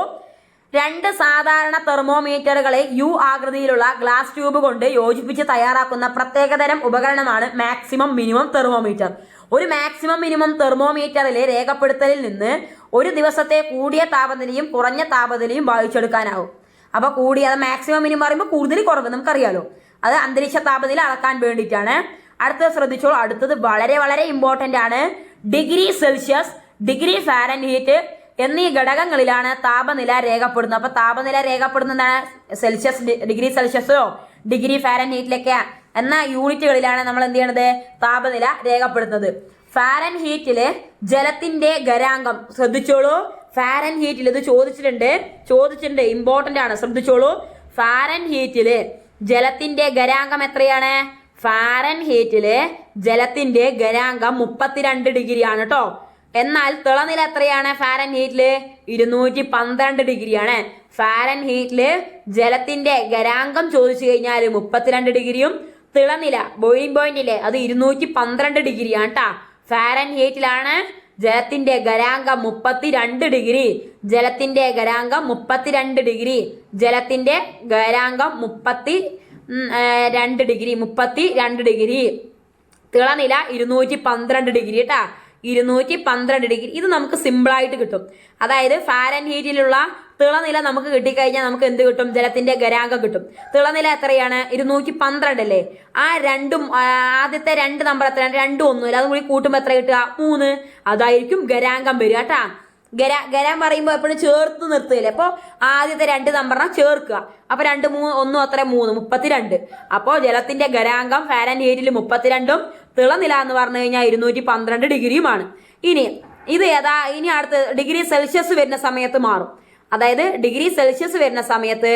2 സാധാരണ തെർമോമീറ്ററുകളെ യു ആകൃതിയിലുള്ള ഗ്ലാസ് ട്യൂബ് കൊണ്ട് യോജിപ്പിച്ച് തയ്യാറാക്കുന്ന പ്രത്യേകതരം ഉപകരണമാണ് മാക്സിമം മിനിമം തെർമോമീറ്റർ. ഒരു മാക്സിമം മിനിമം തെർമോമീറ്ററിലെ രേഖപ്പെടുത്തലിൽ നിന്ന് ഒരു ദിവസത്തെ കൂടിയ താപനിലയും കുറഞ്ഞ താപനിലയും വായിച്ചെടുക്കാനാവും. അപ്പൊ അത് മാക്സിമം മിനിമം പറയുമ്പോൾ കൂടുതൽ കുറവ് നമുക്കറിയാലോ. അത് അന്തരീക്ഷ താപനില അളക്കാൻ വേണ്ടിയിട്ടാണ്. അടുത്തത് ശ്രദ്ധിച്ചോളൂ. അടുത്തത് വളരെ വളരെ ഇമ്പോർട്ടന്റ് ആണ്. ഡിഗ്രി സെൽഷ്യസ്, ഡിഗ്രി ഫാരൻഹീറ്റ് എന്നീ ഘടകങ്ങളിലാണ് താപനില രേഖപ്പെടുന്നത്. അപ്പൊ താപനില രേഖപ്പെടുന്നത് എന്താണ്? ഡിഗ്രി സെൽഷ്യസോ ഡിഗ്രി ഫാരൻഹീറ്റിലൊക്കെ എന്ന യൂണിറ്റുകളിലാണ് നമ്മൾ എന്ത് ചെയ്യണത് താപനില രേഖപ്പെടുത്തുന്നത്. ഫാരൻഹീറ്റില് ജലത്തിന്റെ ഗരാംഗം ശ്രദ്ധിച്ചോളൂ. ഫാരൻഹീറ്റിൽ ഇത് ചോദിച്ചിട്ടുണ്ട് ഇമ്പോർട്ടന്റ് ആണ്, ശ്രദ്ധിച്ചോളൂ. ഫാരൻഹീറ്റില് ജലത്തിന്റെ ഗരാംഗം എത്രയാണ്? ഫാരൻഹീറ്റില് ജലത്തിന്റെ ഗരാംഗം 32 ഡിഗ്രി ആണ് കേട്ടോ. എന്നാൽ തിളനില എത്രയാണ്? ഫാരൻഹീറ്റില് 212 ഡിഗ്രിയാണ്. ഫാരൻഹീറ്റില് ജലത്തിന്റെ ഗരാംഗം ചോദിച്ചു കഴിഞ്ഞാൽ 32 ഡിഗ്രിയും തിളനില ബോയിലിംഗ് പോയിന്റിലെ അത് 212 ഡിഗ്രിയാണ് കേട്ടാ. ഫാരൻഹീറ്റിലാണ് ജലത്തിന്റെ ഗരാംഗം 32 ഡിഗ്രി. ജലത്തിന്റെ ഗരാംഗം 32 ഡിഗ്രി. ജലത്തിന്റെ ഗരാംഗം 32 ഡിഗ്രി. തിളനില 212 ഡിഗ്രി കേട്ടാ. 212 ഡിഗ്രി. ഇത് നമുക്ക് സിമ്പിൾ ആയിട്ട് കിട്ടും. അതായത് ഫാരൻഹീറ്റിലുള്ള തിളനില നമുക്ക് കിട്ടിക്കഴിഞ്ഞാൽ നമുക്ക് എന്ത് കിട്ടും? ജലത്തിന്റെ ഗരാംഗം കിട്ടും. തിളനില എത്രയാണ്? 212 അല്ലേ. ആ രണ്ടും ആദ്യത്തെ 2 നമ്പർ എത്രയാണ്? 2 1 അതും കൂടി കൂട്ടുമ്പോൾ എത്ര കിട്ടുക? 3. അതായിരിക്കും ഗരാംഗം വരിക കേട്ടാ. ഗരാം പറയുമ്പോൾ എപ്പോഴും ചേർത്ത് നിർത്തുകയില്ലേ. അപ്പോൾ ആദ്യത്തെ 2 നമ്പറിനെ ചേർക്കുക. അപ്പൊ 2 3 1 അത്ര 3 32. അപ്പോൾ ജലത്തിന്റെ ഗരാംഗം ഫാരൻഹീറ്റിൽ 32ഉം തിളനില എന്ന് പറഞ്ഞു കഴിഞ്ഞാൽ 212 ഡിഗ്രിയുമാണ്. ഇനി അടുത്ത ഡിഗ്രി സെൽഷ്യസ് വരുന്ന സമയത്ത് മാറും. അതായത് ഡിഗ്രി സെൽഷ്യസ് വരുന്ന സമയത്ത്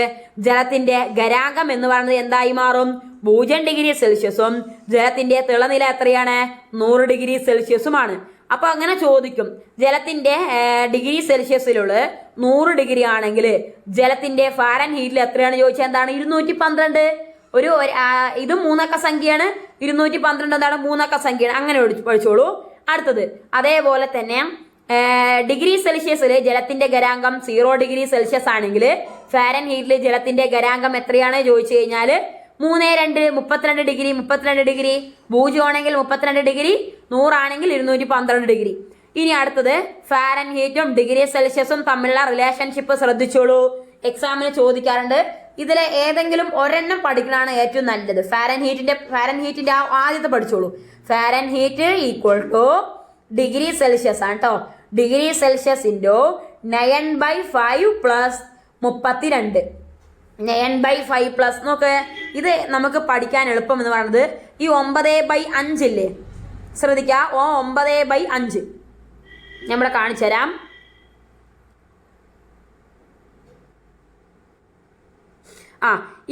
ജലത്തിന്റെ ഗരാംഗം എന്ന് പറയുന്നത് എന്തായി മാറും? 0 ഡിഗ്രി സെൽഷ്യസും ജലത്തിന്റെ തിളനില എത്രയാണ്? 100 ഡിഗ്രി സെൽഷ്യസുമാണ്. അപ്പൊ അങ്ങനെ ചോദിക്കും. ജലത്തിന്റെ ഡിഗ്രി സെൽഷ്യസിലുള്ള 100 ഡിഗ്രി ആണെങ്കിൽ ജലത്തിന്റെ ഫാരൻഹീറ്റിൽ എത്രയാണ് ചോദിച്ചാൽ എന്താണ്? 212. ഇത് 3 അക്ക സംഖ്യയാണ്. 212 എന്താണ്? 3 അക്ക സംഖ്യയാണ്. അങ്ങനെ പഠിച്ചോളൂ. അടുത്തത് അതേപോലെ തന്നെ ഡിഗ്രി സെൽഷ്യസിൽ ജലത്തിന്റെ ഗരാംഗം 0 ഡിഗ്രി സെൽഷ്യസ് ആണെങ്കിൽ ഫാരൻഹീറ്റിൽ ജലത്തിന്റെ ഗരാംഗം എത്രയാണ് ചോദിച്ചു കഴിഞ്ഞാൽ 3 2 32 ഡിഗ്രി. 0 ആണെങ്കിൽ 32 ഡിഗ്രി, 100 ആണെങ്കിൽ 212 ഡിഗ്രി. ഇനി അടുത്തത് ഫാരൻഹീറ്റും ഡിഗ്രി സെൽഷ്യസും തമ്മിലുള്ള റിലേഷൻഷിപ്പ് ശ്രദ്ധിച്ചോളൂ. എക്സാമിന് ചോദിക്കാറുണ്ട്. ഇതിലെ ഏതെങ്കിലും ഒരെണ്ണം പഠിക്കണതാണ് ഏറ്റവും നല്ലത്. ഫാരൻഹീറ്റിന്റെ ആദ്യത്തെ പഠിച്ചോളൂ. Fahrenheit equal to degree Celsius ആണ് കേട്ടോ. Degree Celsius into 9/5 plus 32. 9/5 plus നോക്ക്. ഇത് നമുക്ക് പഠിക്കാൻ എളുപ്പം എന്ന് പറയുന്നത് ഈ 9/5 ഇല്ലേ, ശ്രദ്ധിക്കുക. 9/5 നമ്മളെ കാണിച്ചു തരാം.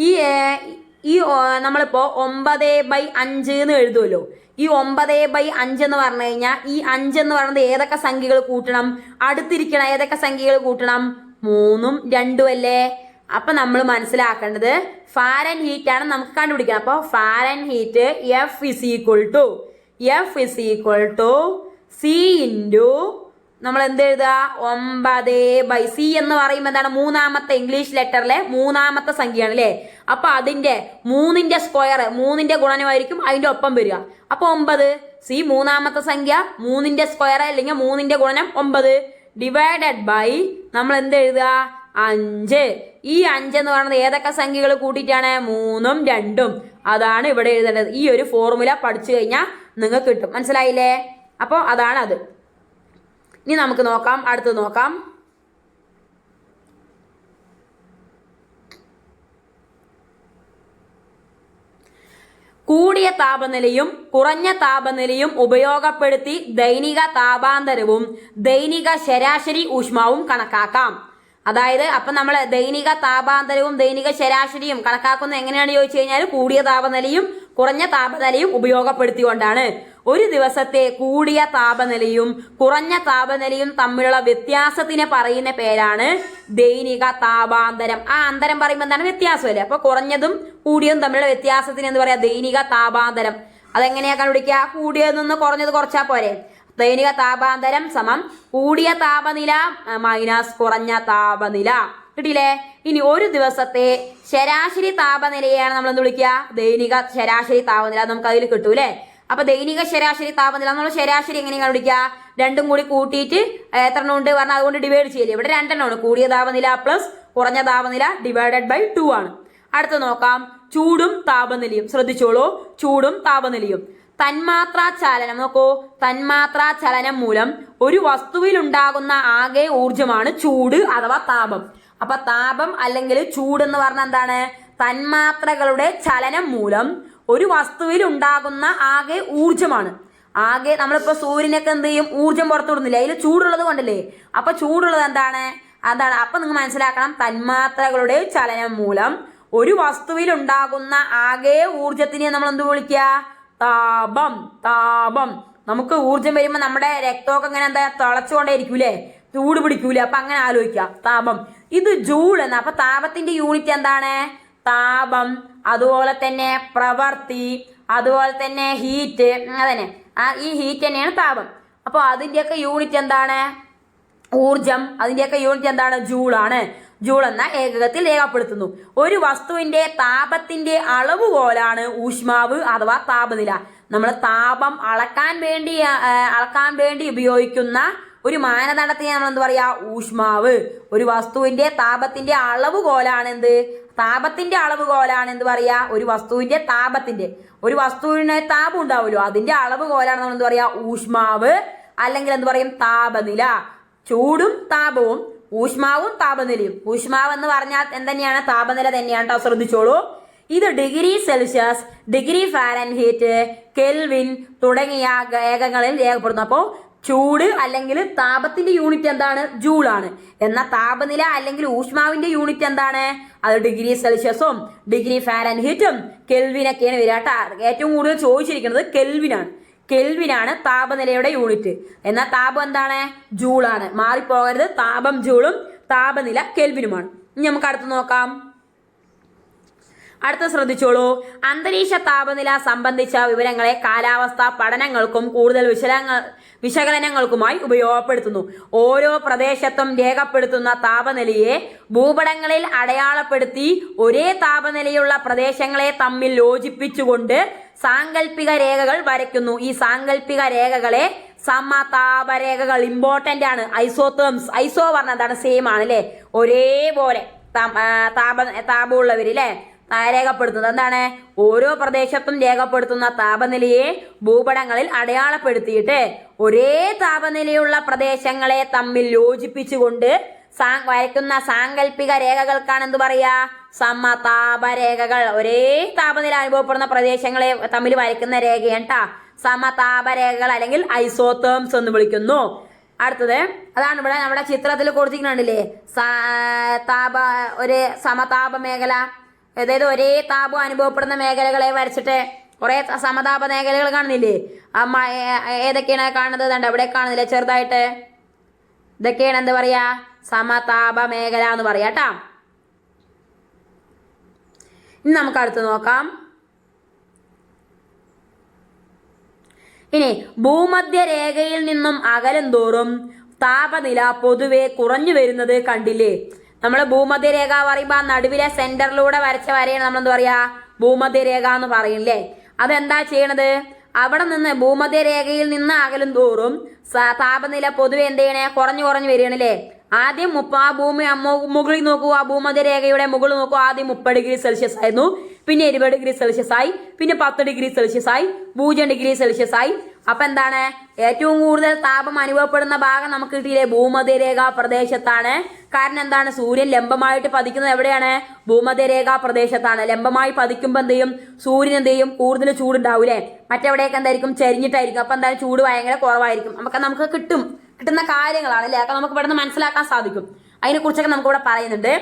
ഈ നമ്മളിപ്പോ 9/5 എന്ന് എഴുതുമല്ലോ. ഈ 9/5 എന്ന് പറഞ്ഞു കഴിഞ്ഞാൽ ഈ 5 എന്ന് പറയുന്നത് ഏതൊക്കെ സംഖ്യകൾ കൂട്ടണം? അടുത്തിരിക്കണം ഏതൊക്കെ സംഖ്യകൾ കൂട്ടണം? 3ഉം 2ഉം അല്ലേ. അപ്പൊ നമ്മൾ മനസ്സിലാക്കേണ്ടത് ഫാരൻഹീറ്റ് ആണ് നമുക്ക് കണ്ടുപിടിക്കണം. അപ്പൊ Fahrenheit F is equal to C into നമ്മൾ എന്ത് എഴുതുക? 9/C എന്ന് പറയുമ്പോൾ എന്താണ്? 3ാമത്തെ ഇംഗ്ലീഷ് ലെറ്ററിലെ 3ാമത്തെ സംഖ്യയാണ് അല്ലേ. അപ്പൊ അതിന്റെ 3ന്റെ സ്ക്വയർ 3ന്റെ ഗുണനമായിരിക്കും അതിന്റെ ഒപ്പം വരിക. അപ്പൊ 9. C 3ാമത്തെ സംഖ്യ, 3ന്റെ സ്ക്വയർ അല്ലെങ്കിൽ 3ന്റെ ഗുണനം 9 ഡിവൈഡഡ് ബൈ നമ്മൾ എന്ത് എഴുതുക? 5. ഈ 5 എന്ന് പറയുന്നത് ഏതൊക്കെ സംഖ്യകൾ കൂട്ടിയിട്ടാണ്? 3ഉം 2ഉം. അതാണ് ഇവിടെ എഴുതേണ്ടത്. ഈ ഒരു ഫോർമുല പഠിച്ചു കഴിഞ്ഞാൽ നിങ്ങൾക്ക് കിട്ടും. മനസ്സിലായില്ലേ? അപ്പോൾ അതാണ് അത്. ഇനി നമുക്ക് നോക്കാം. അടുത്ത് നോക്കാം. കൂടിയ താപനിലയും കുറഞ്ഞ താപനിലയും ഉപയോഗപ്പെടുത്തി ദൈനിക താപാന്തരവും ദൈനിക ശരാശരി ഊഷ്മാവും കണക്കാക്കാം. അതായത് അപ്പൊ നമ്മൾ ദൈനിക താപാന്തരവും ദൈനിക ശരാശരിയും കണക്കാക്കുന്നത് എങ്ങനെയാണ് ചോദിച്ചു കഴിഞ്ഞാൽ കൂടിയ താപനിലയും കുറഞ്ഞ താപനിലയും ഉപയോഗപ്പെടുത്തിക്കൊണ്ടാണ്. ഒരു ദിവസത്തെ കൂടിയ താപനിലയും കുറഞ്ഞ താപനിലയും തമ്മിലുള്ള വ്യത്യാസത്തിനെ പറയുന്ന പേരാണ് ദൈനിക താപാന്തരം. ആ അന്തരം പറയുമ്പോൾ എന്താണ്? വ്യത്യാസമല്ലേ. അപ്പൊ കുറഞ്ഞതും കൂടിയതും തമ്മിലുള്ള വ്യത്യാസത്തിന് എന്ന് പറയാ ദൈനിക താപാന്തരം. അതെങ്ങനെയാ കണ്ടുപിടിക്കുക? കൂടിയതിൽ നിന്ന് കുറഞ്ഞത് കുറച്ചാൽ പോരെ. ദൈനിക താപാന്തരം സമം കൂടിയ താപനില മൈനസ് കുറഞ്ഞ താപനില. കിട്ടിയില്ലേ? ഇനി ഒരു ദിവസത്തെ ശരാശരി താപനിലയാണ് നമ്മൾ എന്ത് വിളിക്കുക? ദൈനിക ശരാശരി താപനില. നമുക്ക് അതിൽ കിട്ടൂലേ. അപ്പൊ ദൈനിക ശരാശരി താപനില നമ്മൾ ശരാശരി എങ്ങനെയാണ് കണ്ടുപിടിക്കുക? രണ്ടും കൂടി കൂട്ടിയിട്ട് എത്ര എണ്ണം ഉണ്ട് പറഞ്ഞാൽ അതുകൊണ്ട് ഡിവൈഡ് ചെയ്യില്ലേ. ഇവിടെ 2 എണ്ണമാണ്. കൂടിയ താപനില പ്ലസ് കുറഞ്ഞ താപനില ഡിവൈഡഡ് ബൈ 2 ആണ്. അടുത്ത് നോക്കാം. ചൂടും താപനിലയും ശ്രദ്ധിച്ചോളൂ. ചൂടും താപനിലയും തന്മാത്രാ ചലനം. നോക്കൂ, തന്മാത്രാ ചലനം മൂലം ഒരു വസ്തുവിൽ ഉണ്ടാകുന്ന ആകെ ഊർജമാണ് ചൂട് അഥവാ താപം. അപ്പൊ താപം അല്ലെങ്കിൽ ചൂട് എന്ന് പറഞ്ഞാൽ എന്താണ്? തന്മാത്രകളുടെ ചലനം മൂലം ഒരു വസ്തുവിൽ ഉണ്ടാകുന്ന ആകെ ഊർജമാണ്. ആകെ നമ്മളിപ്പോ സൂര്യനൊക്കെ എന്ത് ചെയ്യും, ഊർജം പുറത്തു വിടുന്നില്ല, അതിൽ ചൂടുള്ളത് കൊണ്ടല്ലേ. അപ്പൊ ചൂടുള്ളത് എന്താണ്, അതാണ്. അപ്പൊ നിങ്ങൾ മനസ്സിലാക്കണം, തന്മാത്രകളുടെ ചലനം മൂലം ഒരു വസ്തുവിൽ ഉണ്ടാകുന്ന ആകെ ഊർജത്തിനെ നമ്മൾ എന്ത് വിളിക്കുക, താപം. താപം. നമുക്ക് ഊർജം വരുമ്പോൾ നമ്മുടെ രക്തമൊക്കെ ഇങ്ങനെ എന്താ തിളച്ചുകൊണ്ടേ ഇരിക്കൂലേ, ചൂട് പിടിക്കൂലേ. അപ്പൊ അങ്ങനെ ആലോചിക്കാം, താപം. ഇത് ജൂൾ എന്ന. അപ്പൊ താപത്തിന്റെ യൂണിറ്റ് എന്താണ്, താപം. അതുപോലെ തന്നെ പ്രവൃത്തി, അതുപോലെ തന്നെ ഹീറ്റ്, അതന്നെ ഈ ഹീറ്റ് തന്നെയാണ് താപം. അപ്പോൾ അതിൻ്റെയൊക്കെ യൂണിറ്റ് എന്താണ്, ഊർജം. അതിൻ്റെയൊക്കെ യൂണിറ്റ് എന്താണ്, ജൂളാണ്. ജൂൾ എന്ന ഏകകത്തിൽ രേഖപ്പെടുത്തുന്നു. ഒരു വസ്തുവിന്റെ താപത്തിന്റെ അളവുകോലാണ് ഊഷ്മാവ് അഥവാ താപനില. നമ്മൾ താപം അളക്കാൻ വേണ്ടി ഉപയോഗിക്കുന്ന ഒരു മാനദണ്ഡത്തിന് നമ്മൾ എന്ത് പറയാ, ഊഷ്മാവ്. ഒരു വസ്തുവിന്റെ താപത്തിന്റെ അളവുകോലാണ് എന്ത്, താപത്തിന്റെ അളവുകോലാണ് എന്ത് പറയാ, ഒരു വസ്തുവിന്റെ താപത്തിന്റെ, ഒരു വസ്തുവിന് താപം ഉണ്ടാവുമല്ലോ, അതിന്റെ അളവുകോലാണ് നമ്മൾ എന്ത് പറയാ, ഊഷ്മാവ്. അല്ലെങ്കിൽ എന്ത് പറയും, താപനില. ചൂടും താപവും, ഊഷ്മാവും താപനിലയും. ഊഷ്മാവ് എന്ന് പറഞ്ഞാൽ എന്തെന്നെയാണ്, താപനില തന്നെയാണ് കേട്ടോ, ശ്രദ്ധിച്ചോളൂ. ഇത് degree Celsius, degree Fahrenheit, kelvin തുടങ്ങിയ ഏകങ്ങളിൽ രേഖപ്പെടുന്നു. അപ്പോൾ ചൂട് അല്ലെങ്കിൽ താപത്തിന്റെ യൂണിറ്റ് എന്താണ്, ജൂളാണ്. എന്നാൽ താപനില അല്ലെങ്കിൽ ഊഷ്മാവിന്റെ യൂണിറ്റ് എന്താണ്, അത് ഡിഗ്രി സെൽഷ്യസും ഡിഗ്രി ഫാരൻഹീറ്റും കെൽവിനൊക്കെയാണ് വരിക കേട്ടോ. ഏറ്റവും കൂടുതൽ ചോദിച്ചിരിക്കുന്നത് കെൽവിനാണ്. കെൽവിനാണ് താപനിലയുടെ യൂണിറ്റ്. എന്നാൽ താപം എന്താണ്, ജൂളാണ്. മാറിപ്പോകരുത്, താപം ജൂളും താപനില കെൽവിനുമാണ്. ഇനി നമുക്ക് അടുത്ത് നോക്കാം. അടുത്ത ശ്രദ്ധിച്ചോളൂ. അന്തരീക്ഷ താപനില സംബന്ധിച്ച വിവരങ്ങളെ കാലാവസ്ഥാ പഠനങ്ങൾക്കും കൂടുതൽ വിശകലനങ്ങൾക്കുമായി ഉപയോഗപ്പെടുത്തുന്നു. ഓരോ പ്രദേശത്തും രേഖപ്പെടുത്തുന്ന താപനിലയെ ഭൂപടങ്ങളിൽ അടയാളപ്പെടുത്തി ഒരേ താപനിലയുള്ള പ്രദേശങ്ങളെ തമ്മിൽ യോജിപ്പിച്ചുകൊണ്ട് സാങ്കല്പിക രേഖകൾ വരയ്ക്കുന്നു. ഈ സാങ്കല്പിക രേഖകളെ സമതാപരേഖകൾ, ഇമ്പോർട്ടന്റ് ആണ്. ഐസോതേംസ്, ഐസോ പറഞ്ഞ എന്താണ്, സെയിം ആണ് അല്ലെ, ഒരേപോലെ താപമുള്ളവര് അല്ലെ രേഖപ്പെടുത്തുന്നത്. എന്താണ്, ഓരോ പ്രദേശത്തും രേഖപ്പെടുത്തുന്ന താപനിലയെ ഭൂപടങ്ങളിൽ അടയാളപ്പെടുത്തിയിട്ട് ഒരേ താപനിലയുള്ള പ്രദേശങ്ങളെ തമ്മിൽ യോജിപ്പിച്ചുകൊണ്ട് വരയ്ക്കുന്ന സാങ്കല്പിക രേഖകൾക്കാണ് എന്ത് പറയാ, സമതാപരേഖകൾ. ഒരേ താപനില അനുഭവപ്പെടുന്ന പ്രദേശങ്ങളെ തമ്മിൽ വരയ്ക്കുന്ന രേഖയാണ് ട്ടാ സമതാപരേഖകൾ അല്ലെങ്കിൽ ഐസോതേംസ് എന്ന് വിളിക്കുന്നു. അടുത്തത് അതാണ് ഇവിടെ നമ്മുടെ ചിത്രത്തിൽ കൊടുത്തിരിക്കുന്നുണ്ടല്ലേ, ഒരു സമതാപ മേഖല. അതായത് ഒരേ താപം അനുഭവപ്പെടുന്ന മേഖലകളെ വരച്ചിട്ട് കുറെ സമതാപ മേഖലകൾ കാണുന്നില്ലേ, ഏതൊക്കെയാണ് കാണുന്നത്, കണ്ട ഇവിടെ കാണുന്നില്ലേ ചെറുതായിട്ട്, ഇതൊക്കെയാണ് എന്താ പറയാ, സമതാപ മേഖല എന്ന് പറയാ ട്ടാ. ഇനി നമുക്ക് അടുത്ത് നോക്കാം. ഇനി ഭൂമധ്യരേഖയിൽ നിന്നും അകലും തോറും താപനില പൊതുവെ കുറഞ്ഞു വരുന്നത് കണ്ടില്ലേ. നമ്മൾ ഭൂമധ്യരേഖ പറയുമ്പോൾ ആ നടുവിലെ സെന്ററിലൂടെ വരച്ച വരെയാണ് നമ്മൾ എന്താ പറയാ, ഭൂമധ്യരേഖ എന്ന് പറയില്ലേ. അതെന്താ ചെയ്യണത്, അവിടെ നിന്ന് ഭൂമധ്യരേഖയിൽ നിന്ന് അകലും തോറും താപനില പൊതുവെ എന്ത് ചെയ്യണേ, കുറഞ്ഞു വരികയാണല്ലേ. ആദ്യം ആ ഭൂമി മുകളിൽ നോക്കൂ, ആ ഭൂമധ്യരേഖയുടെ മുകളിൽ നോക്കൂ, ആദ്യം 30 ഡിഗ്രി സെൽഷ്യസ് ആയിരുന്നു, പിന്നെ 20 ഡിഗ്രി സെൽഷ്യസ് ആയി, പിന്നെ 10 ഡിഗ്രി സെൽഷ്യസ് ആയി, 0 ഡിഗ്രി സെൽഷ്യസ് ആയി. അപ്പൊ എന്താണ്, ഏറ്റവും കൂടുതൽ താപം അനുഭവപ്പെടുന്ന ഭാഗം നമുക്ക് കിട്ടിയില്ലേ, ഭൂമധ്യരേഖാ പ്രദേശത്താണ്. കാരണം എന്താണ്, സൂര്യൻ ലംബമായിട്ട് പതിക്കുന്നത് എവിടെയാണ്, ഭൂമധ്യരേഖാ പ്രദേശത്താണ്. ലംബമായി പതിക്കുമ്പോൾ എന്ത് ചെയ്യും, സൂര്യൻ എന്ത് ചെയ്യും, കൂടുതൽ ചൂടുണ്ടാവൂലേ. മറ്റെവിടെയൊക്കെ എന്തായിരിക്കും, ചരിഞ്ഞിട്ടായിരിക്കും. അപ്പൊ എന്തായാലും ചൂട് ഭയങ്കര കുറവായിരിക്കും. നമുക്ക് കിട്ടുന്ന കാര്യങ്ങളാണ് അല്ലേ, അതൊക്കെ നമുക്ക് ഇവിടെ നിന്ന് മനസ്സിലാക്കാൻ സാധിക്കും. അതിനെ കുറിച്ചൊക്കെ നമുക്ക് ഇവിടെ പറയുന്നുണ്ട്.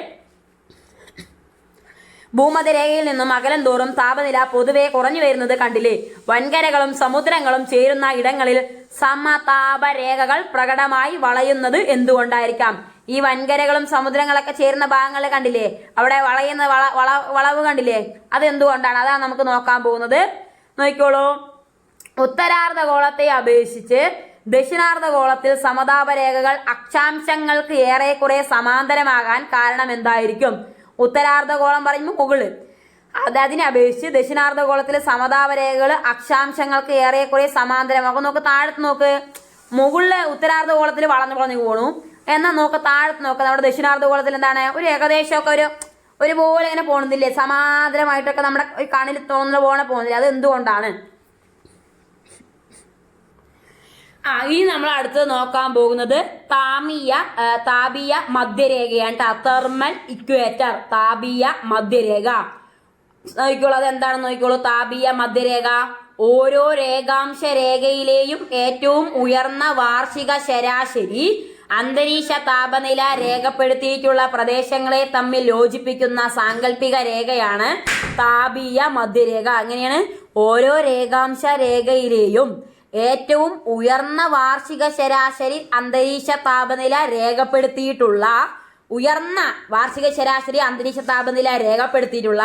ഭൂമധ്യരേഖയിൽ നിന്നും അകലം തോറും താപനില പൊതുവെ കുറഞ്ഞു വരുന്നത് കണ്ടില്ലേ. വൻകരകളും സമുദ്രങ്ങളും ചേരുന്ന ഇടങ്ങളിൽ സമതാപരേഖകൾ പ്രകടമായി വളയുന്നത് എന്തുകൊണ്ടായിരിക്കാം. ഈ വൻകരകളും സമുദ്രങ്ങളൊക്കെ ചേരുന്ന ഭാഗങ്ങൾ കണ്ടില്ലേ, അവിടെ വളയുന്ന വളവ് കണ്ടില്ലേ, അത് എന്തുകൊണ്ടാണ്, അതാണ് നമുക്ക് നോക്കാൻ പോകുന്നത്. നോക്കിക്കോളൂ. ഉത്തരാർദ്ധഗോളത്തെ അപേക്ഷിച്ച് ദക്ഷിണാർദ്ധഗോളത്തിൽ സമതാപരേഖകൾ അക്ഷാംശങ്ങൾക്ക് ഏറെക്കുറെ സമാന്തരമാകാൻ കാരണം എന്തായിരിക്കും. ഉത്തരാർദ്ധഗോളം പറയുമ്പോൾ മുകളിൽ, അതിനെ അപേക്ഷിച്ച് ദക്ഷിണാർദ്ധഗോളത്തിലെ സമതാപരേഖകൾ അക്ഷാംശങ്ങൾക്ക് ഏറെക്കുറെ സമാന്തരമാകും. നോക്ക് താഴത്ത് നോക്ക്, മുകളിലെ ഉത്തരാർദ്ധഗോളത്തിൽ വളഞ്ഞു പോണു, എന്നാൽ നോക്ക് താഴത്ത് നോക്ക്, നമ്മുടെ ദക്ഷിണാർദ്ധഗോളത്തിൽ എന്താണ്, ഒരു ഏകദേശമൊക്കെ ഒരുപോലെ ഇങ്ങനെ പോകണമെന്നില്ലേ, സമാന്തരമായിട്ടൊക്കെ നമ്മുടെ കണ്ണിൽ പോകുന്നില്ല. അത് എന്തുകൊണ്ടാണ്. ഇനി നമ്മൾ അടുത്തത് നോക്കാൻ പോകുന്നത് താപീയ മധ്യരേഖയാണ്. Thermal equator, താപീയ മധ്യരേഖ. നോക്കിക്കോളൂ, അതെന്താണെന്ന് നോക്കിക്കോളൂ. താപീയ മധ്യരേഖ ഓരോ രേഖാംശ രേഖയിലെയും ഏറ്റവും ഉയർന്ന വാർഷിക ശരാശരി അന്തരീക്ഷ താപനില രേഖപ്പെടുത്തിയിട്ടുള്ള പ്രദേശങ്ങളെ തമ്മിൽ യോജിപ്പിക്കുന്ന സാങ്കല്പിക രേഖയാണ് താപീയ മധ്യരേഖ. അങ്ങനെയാണ് ഓരോ രേഖാംശ രേഖയിലെയും ഏറ്റവും ഉയർന്ന വാർഷിക ശരാശരി അന്തരീക്ഷ താപനില രേഖപ്പെടുത്തിയിട്ടുള്ള ഉയർന്ന വാർഷിക ശരാശരി അന്തരീക്ഷ താപനില രേഖപ്പെടുത്തിയിട്ടുള്ള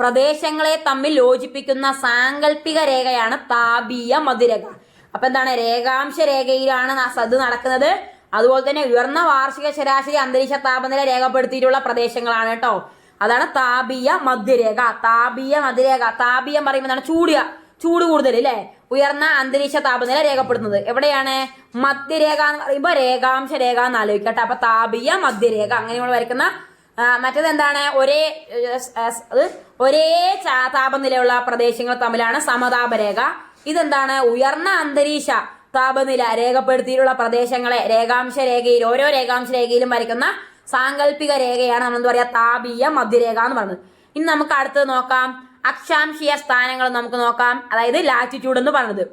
പ്രദേശങ്ങളെ തമ്മിൽ യോജിപ്പിക്കുന്ന സാങ്കല്പിക രേഖയാണ് താപീയ മധ്യരേഖ. അപ്പൊ എന്താണ്, രേഖാംശ രേഖയിലാണ് ഇത് നടക്കുന്നത്. അതുപോലെ തന്നെ ഉയർന്ന വാർഷിക ശരാശരി അന്തരീക്ഷ താപനില രേഖപ്പെടുത്തിയിട്ടുള്ള പ്രദേശങ്ങളാണ് കേട്ടോ. അതാണ് താപീയ മധ്യരേഖ. താപീയ മധ്യരേഖ, താപീയം പറയുമ്പോൾ എന്താണ്, ചൂട് കൂടുതൽ അല്ലേ, ഉയർന്ന അന്തരീക്ഷ താപനില രേഖപ്പെടുത്തുന്നത് എവിടെയാണ്, മധ്യരേഖ എന്ന് പറയുമ്പോൾ രേഖാംശ രേഖ എന്ന് ആലോചിക്കട്ടെ. അപ്പൊ താപീയ മധ്യരേഖ അങ്ങനെ നമ്മൾ വരയ്ക്കുന്ന. മറ്റേത് എന്താണ്, ഒരേ താപനിലയുള്ള പ്രദേശങ്ങൾ തമ്മിലാണ് സമതാപരേഖ. ഇതെന്താണ്, ഉയർന്ന അന്തരീക്ഷ താപനില രേഖപ്പെടുത്തിയിട്ടുള്ള പ്രദേശങ്ങളെ രേഖാംശ രേഖയിൽ ഓരോ രേഖാംശ രേഖയിലും വരയ്ക്കുന്ന സാങ്കല്പിക രേഖയാണ് നമ്മൾ എന്താ പറയാ, താപീയ മധ്യരേഖ എന്ന് പറയുന്നത്. ഇനി നമുക്ക് അടുത്തത് നോക്കാം, അക്ഷാംശീയ സ്ഥാനങ്ങൾ നമുക്ക് നോക്കാം. അതായത് ലാറ്റിറ്റ്യൂഡ് എന്ന് പറയുന്നത്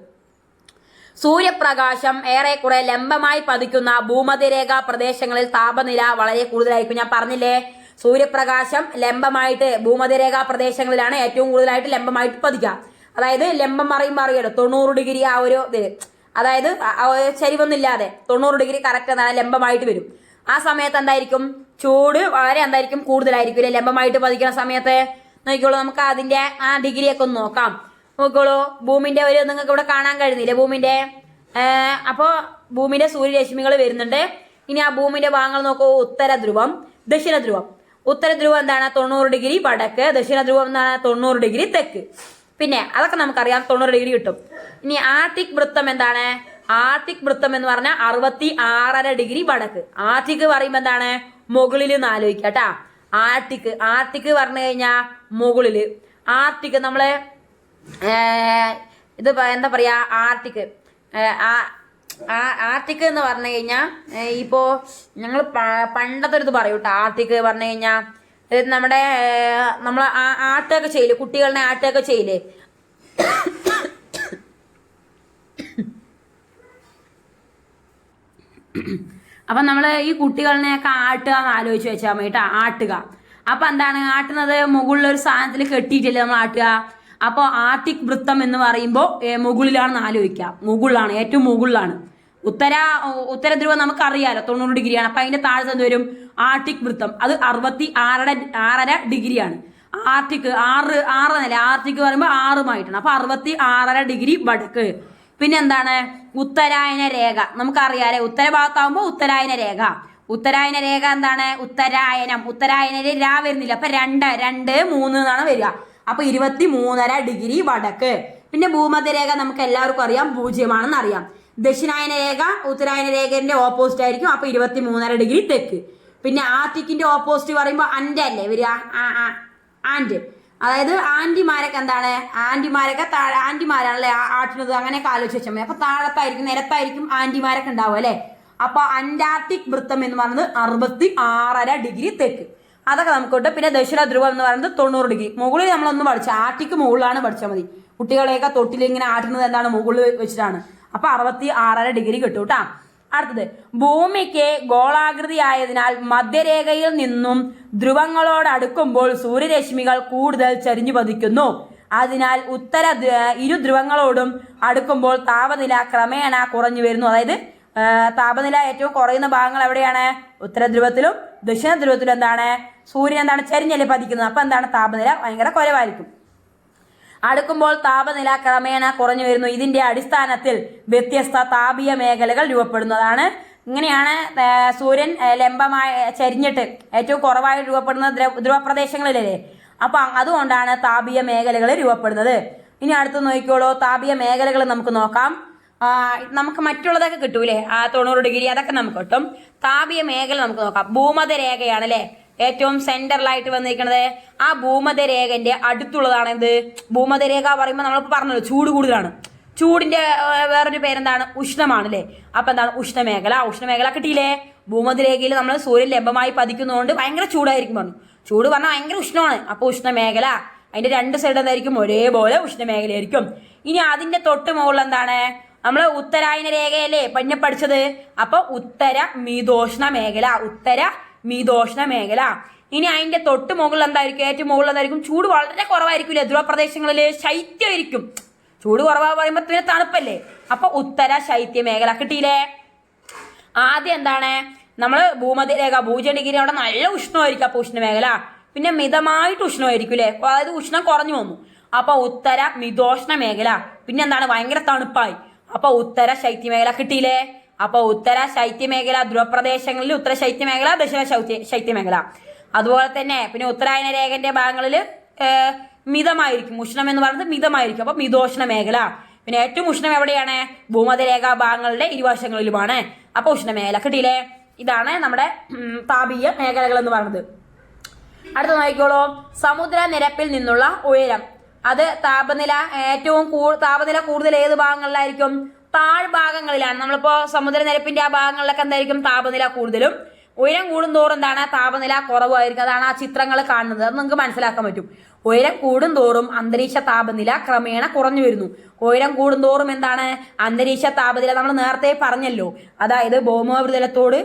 സൂര്യപ്രകാശം ഏറെക്കുറെ ലംബമായി പതിക്കുന്ന ഭൂമധ്യരേഖ പ്രദേശങ്ങളിൽ താപനില വളരെ കൂടുതലായിരിക്കും. ഞാൻ പറഞ്ഞില്ലേ, സൂര്യപ്രകാശം ലംബമായിട്ട് ഭൂമധ്യരേഖ പ്രദേശങ്ങളിലാണ് ഏറ്റവും കൂടുതലായിട്ട് ലംബമായിട്ട് പതിക്കുക. അതായത് ലംബം പറയുമ്പോൾ അറിയാലോ, 90 ഡിഗ്രി ആ ഒരു ഇതിൽ, അതായത് ചരിവൊന്നുമില്ലാതെ 90 ഡിഗ്രി കറക്റ്റ് എന്താണ് ലംബമായിട്ട് വരും. ആ സമയത്ത് എന്തായിരിക്കും, ചൂട് വളരെ എന്തായിരിക്കും, കൂടുതലായിരിക്കും ലംബമായിട്ട് പതിക്കുന്ന സമയത്ത്. നോക്കിക്കോളൂ, നമുക്ക് അതിന്റെ ആ ഡിഗ്രിയൊക്കെ ഒന്ന് നോക്കാം. നോക്കിക്കോളൂ, ഭൂമിന്റെ ഒരു നിങ്ങൾക്ക് ഇവിടെ കാണാൻ കഴിയുന്നില്ലേ ഭൂമിന്റെ. അപ്പോൾ ഭൂമിന്റെ സൂര്യരശ്മികൾ വരുന്നുണ്ട്. ഇനി ആ ഭൂമിന്റെ ഭാഗങ്ങൾ നോക്കൂ, ഉത്തര ധ്രുവം, ദക്ഷിണ ധ്രുവം. ഉത്തര ധ്രുവം എന്താണ്, 90 ഡിഗ്രി വടക്ക്. ദക്ഷിണ ധ്രുവം എന്താണ്, 90 ഡിഗ്രി തെക്ക്. പിന്നെ അതൊക്കെ നമുക്കറിയാം, 90 ഡിഗ്രി കിട്ടും. ഇനി ആർട്ടിക് വൃത്തം എന്താണ്, ആർട്ടിക് വൃത്തം എന്ന് പറഞ്ഞാൽ 66.5 ഡിഗ്രി വടക്ക്. ആർട്ടിക് പറയുമ്പോൾ എന്താണ്, മുകളിൽ നിന്ന് ആലോചിക്കുക കേട്ടാ. ആർട്ടിക് പറഞ്ഞു കഴിഞ്ഞാൽ മുകളില്. ആർട്ടിക് നമ്മള് ഇത് എന്താ പറയാ, ആർട്ടിക് എന്ന് പറഞ്ഞു കഴിഞ്ഞാൽ ഇപ്പോ ഞങ്ങൾ പണ്ടത്തെ ഒരു ഇത് പറയൂ കേട്ടോ. ആർട്ടിക് പറഞ്ഞു കഴിഞ്ഞാൽ നമ്മുടെ നമ്മൾ ആട്ടൊക്കെ ചെയ്യില്ലേ, കുട്ടികളുടെ ആട്ടൊക്കെ ചെയ്യില്ലേ. അപ്പൊ നമ്മള് ഈ കുട്ടികളിനെയൊക്കെ ആട്ടുക എന്ന് ആലോചിച്ച് വെച്ചാൽ മതി കേട്ടോ. ആട്ടുക, അപ്പൊ എന്താണ് ആട്ടുന്നത്, മുകളിലൊരു സാധനത്തിൽ കെട്ടിയിട്ടല്ലേ നമ്മൾ ആട്ടുക. അപ്പോൾ ആർട്ടിക് വൃത്തം എന്ന് പറയുമ്പോൾ മുകളിലാണെന്ന് ആലോചിക്കുക. മുകളിലാണ്, ഏറ്റവും മുകളിലാണ്. ഉത്തര ധ്രുവം നമുക്കറിയാലോ 90 ഡിഗ്രിയാണ്. അപ്പൊ അതിന്റെ താഴെ എന്ത് വരും, ആർട്ടിക് വൃത്തം. അത് 66.5 ഡിഗ്രിയാണ്. ആർട്ടിക് 6 നില, ആർട്ടിക് പറയുമ്പോൾ 6 അപ്പൊ 66.5 ഡിഗ്രി വടക്ക്. പിന്നെ എന്താണ്, ഉത്തരായന രേഖ നമുക്കറിയാലേ. ഉത്തരഭാഗത്താവുമ്പോൾ ഉത്തരായന രേഖ. ഉത്തരായന രേഖ എന്താണ്, ഉത്തരായന രാ വരുന്നില്ല. അപ്പൊ 2 3 എന്നാണ് വരിക. അപ്പൊ 23.5 ഡിഗ്രി വടക്ക്. പിന്നെ ഭൂമധ്യരേഖ നമുക്ക് എല്ലാവർക്കും അറിയാം 0 അറിയാം. ദക്ഷിണായന രേഖ ഉത്തരായന രേഖന്റെ ഓപ്പോസിറ്റ് ആയിരിക്കും. അപ്പൊ 23.5 ഡിഗ്രി തെക്ക്. പിന്നെ ആർട്ടിക്കിന്റെ ഓപ്പോസിറ്റ് പറയുമ്പോൾ അല്ലേ വരിക, ആൻഡ്. അതായത് ആന്റിമാരൊക്കെ എന്താണ്, ആന്റിമാരാണല്ലേ ആട്ടുന്നത്, അങ്ങനെയൊക്കെ ആലോചിച്ച് വെച്ചാൽ മതി. അപ്പൊ താഴത്തായിരിക്കും, നിരത്തായിരിക്കും ആന്റിമാരൊക്കെ ഉണ്ടാവും അല്ലെ. അപ്പൊ അന്റാർട്ടിക് വൃത്തം എന്ന് പറയുന്നത് 66.5 ഡിഗ്രി തെക്ക്. അതൊക്കെ നമുക്കുണ്ട്. പിന്നെ ദക്ഷിണ ധ്രുവം എന്ന് പറയുന്നത് 90 ഡിഗ്രി. മുകളിൽ നമ്മളൊന്ന് പഠിച്ച ആർട്ടിക് മുകളിലാണ് പഠിച്ചാൽ മതി. കുട്ടികളെയൊക്കെ തൊട്ടിൽ ഇങ്ങനെ ആട്ടുന്നത് എന്താണ്, മുകളിൽ വെച്ചിട്ടാണ്. അപ്പൊ 66.5 ഡിഗ്രി കിട്ടും കേട്ടാ. അടുത്തത്, ഭൂമിക്ക് ഗോളാകൃതി ആയതിനാൽ മധ്യരേഖയിൽ നിന്നും ധ്രുവങ്ങളോട് അടുക്കുമ്പോൾ സൂര്യരശ്മികൾ കൂടുതൽ ചരിഞ്ഞു പതിക്കുന്നു. അതിനാൽ ഇരു ധ്രുവങ്ങളോടും അടുക്കുമ്പോൾ താപനില ക്രമേണ കുറഞ്ഞു വരുന്നു. അതായത് താപനില ഏറ്റവും കുറയുന്ന ഭാഗങ്ങൾ എവിടെയാണ്, ഉത്തര ധ്രുവത്തിലും ദക്ഷിണ ധ്രുവത്തിലും എന്താണ്, സൂര്യൻ എന്താണ് ചരിഞ്ഞല്ലേ പതിക്കുന്നത്. അപ്പൊ എന്താണ്, താപനില ഭയങ്കര കുറവായിരിക്കും. അടുക്കുമ്പോൾ താപനില ക്രമേണ കുറഞ്ഞു വരുന്നു. ഇതിന്റെ അടിസ്ഥാനത്തിൽ വ്യത്യസ്ത താപീയ മേഖലകൾ രൂപപ്പെടുന്നതാണ്. ഇങ്ങനെയാണ് സൂര്യൻ ലംബമായി ചരിഞ്ഞിട്ട് ഏറ്റവും കുറവായി രൂപപ്പെടുന്ന ധ്രുവപ്രദേശങ്ങളിലല്ലേ. അപ്പൊ അതുകൊണ്ടാണ് താപീയ മേഖലകൾ രൂപപ്പെടുന്നത്. ഇനി അടുത്ത് നോക്കിക്കോളൂ, താപീയ മേഖലകൾ നമുക്ക് നോക്കാം. നമുക്ക് മറ്റുള്ളതൊക്കെ കിട്ടൂലേ, 90 ഡിഗ്രി അതൊക്കെ നമുക്ക് കിട്ടും. താപീയ മേഖല നമുക്ക് നോക്കാം. ഭൂമധ്യരേഖയാണ് അല്ലെ ഏറ്റവും സെന്ററിലായിട്ട് വന്നിരിക്കുന്നത്. ആ ഭൂമധ്യരേഖന്റെ അടുത്തുള്ളതാണ് എന്ത്, ഭൂമധ്യരേഖ പറയുമ്പോൾ നമ്മളിപ്പോൾ പറഞ്ഞല്ലോ ചൂട് കൂടുതലാണ്. ചൂടിന്റെ വേറൊരു പേരെന്താണ്, ഉഷ്ണമാണ് അല്ലേ. അപ്പൊ എന്താണ്, ഉഷ്ണമേഖല കിട്ടിയില്ലേ. ഭൂമധ്യരേഖയിൽ നമ്മൾ സൂര്യൻ ലംബമായി പതിക്കുന്നതുകൊണ്ട് ഭയങ്കര ചൂടായിരിക്കും പറഞ്ഞു. ചൂട് പറഞ്ഞാൽ ഭയങ്കര ഉഷ്ണമാണ്. അപ്പൊ ഉഷ്ണമേഖല. അതിന്റെ രണ്ട് സൈഡ് എന്തായിരിക്കും ഒരേപോലെ ഉഷ്ണമേഖലയായിരിക്കും. ഇനി അതിന്റെ തൊട്ട് മുകളിൽ എന്താണ്, നമ്മൾ ഉത്തരായന രേഖയല്ലേ പിന്നെ പഠിച്ചത്. അപ്പൊ ഉത്തര മീതോഷ്ണ മേഖല, ഉത്തര മീതോഷ്ണ മേഖല. ഇനി അതിന്റെ തൊട്ട് മുകളിൽ എന്തായിരിക്കും, ഏറ്റവും മുകളിൽ എന്തായിരിക്കും, ചൂട് വളരെ കുറവായിരിക്കും. ധ്രുവപ്രദേശങ്ങളില് ശൈത്യമായിരിക്കും. ചൂട് കുറവാ പറയുമ്പോ പിന്നെ തണുപ്പല്ലേ. അപ്പൊ ഉത്തര ശൈത്യ മേഖല കിട്ടിയില്ലേ. ആദ്യം എന്താണ്, നമ്മള് ഭൂമധ്യരേഖ 0 ഡിഗ്രി അവിടെ നല്ല ഉഷ്ണമായിരിക്കും. അപ്പൊ ഉഷ്ണമേഖല. പിന്നെ മിതമായിട്ട് ഉഷ്ണമായിരിക്കും അല്ലെ, അതായത് ഉഷ്ണം കുറഞ്ഞു വന്നു. അപ്പൊ ഉത്തര മിതോഷ്ണ മേഖല. പിന്നെ എന്താണ്, ഭയങ്കര തണുപ്പായി. അപ്പൊ ഉത്തര ശൈത്യ മേഖല കിട്ടിയില്ലേ. അപ്പൊ ഉത്തര ശൈത്യ മേഖല ധ്രുവപ്രദേശങ്ങളിൽ ഉത്തര ശൈത്യ മേഖല, ദക്ഷിണ ശൈത്യ മേഖല. അതുപോലെ തന്നെ പിന്നെ ഉത്തരായന രേഖന്റെ ഭാഗങ്ങളിൽ മിതമായിരിക്കും. ഉഷ്ണം എന്ന് പറയുന്നത് മിതമായിരിക്കും. അപ്പൊ മിതോഷ്ണ മേഖല. പിന്നെ ഏറ്റവും ഉഷ്ണം എവിടെയാണ്, ഭൂമധ്യരേഖാ ഭാഗങ്ങളുടെ ഇരുവശങ്ങളിലുമാണ്. അപ്പൊ ഉഷ്ണമേഖല കിട്ടിയില്ലേ. ഇതാണ് നമ്മുടെ താപീയ മേഖലകൾ എന്ന് പറയുന്നത്. അടുത്ത നോക്കിക്കോളൂ, സമുദ്രനിരപ്പിൽ നിന്നുള്ള ഉയരം. അത് താപനില ഏറ്റവും താപനില കൂടുതൽ ഏത് ഭാഗങ്ങളിലായിരിക്കും, താഴ്ഭാഗങ്ങളിലാണ്. നമ്മളിപ്പോ സമുദ്രനിരപ്പിന്റെ ആ ഭാഗങ്ങളിലൊക്കെ എന്തായിരിക്കും താപനില കൂടുതലും. ഉയരം കൂടുന്തോറും എന്താണ്, താപനില കുറവായിരിക്കും. അതാണ് ആ ചിത്രങ്ങൾ കാണുന്നത്. അത് നിങ്ങൾക്ക് മനസ്സിലാക്കാൻ പറ്റും. ഉയരം കൂടുന്തോറും അന്തരീക്ഷ താപനില ക്രമേണ കുറഞ്ഞു വരുന്നു. ഉയരം കൂടുന്തോറും എന്താണ്, അന്തരീക്ഷ താപനില നമ്മൾ നേരത്തെ പറഞ്ഞല്ലോ. അതായത് ഭൗമോപരിതലത്തോട്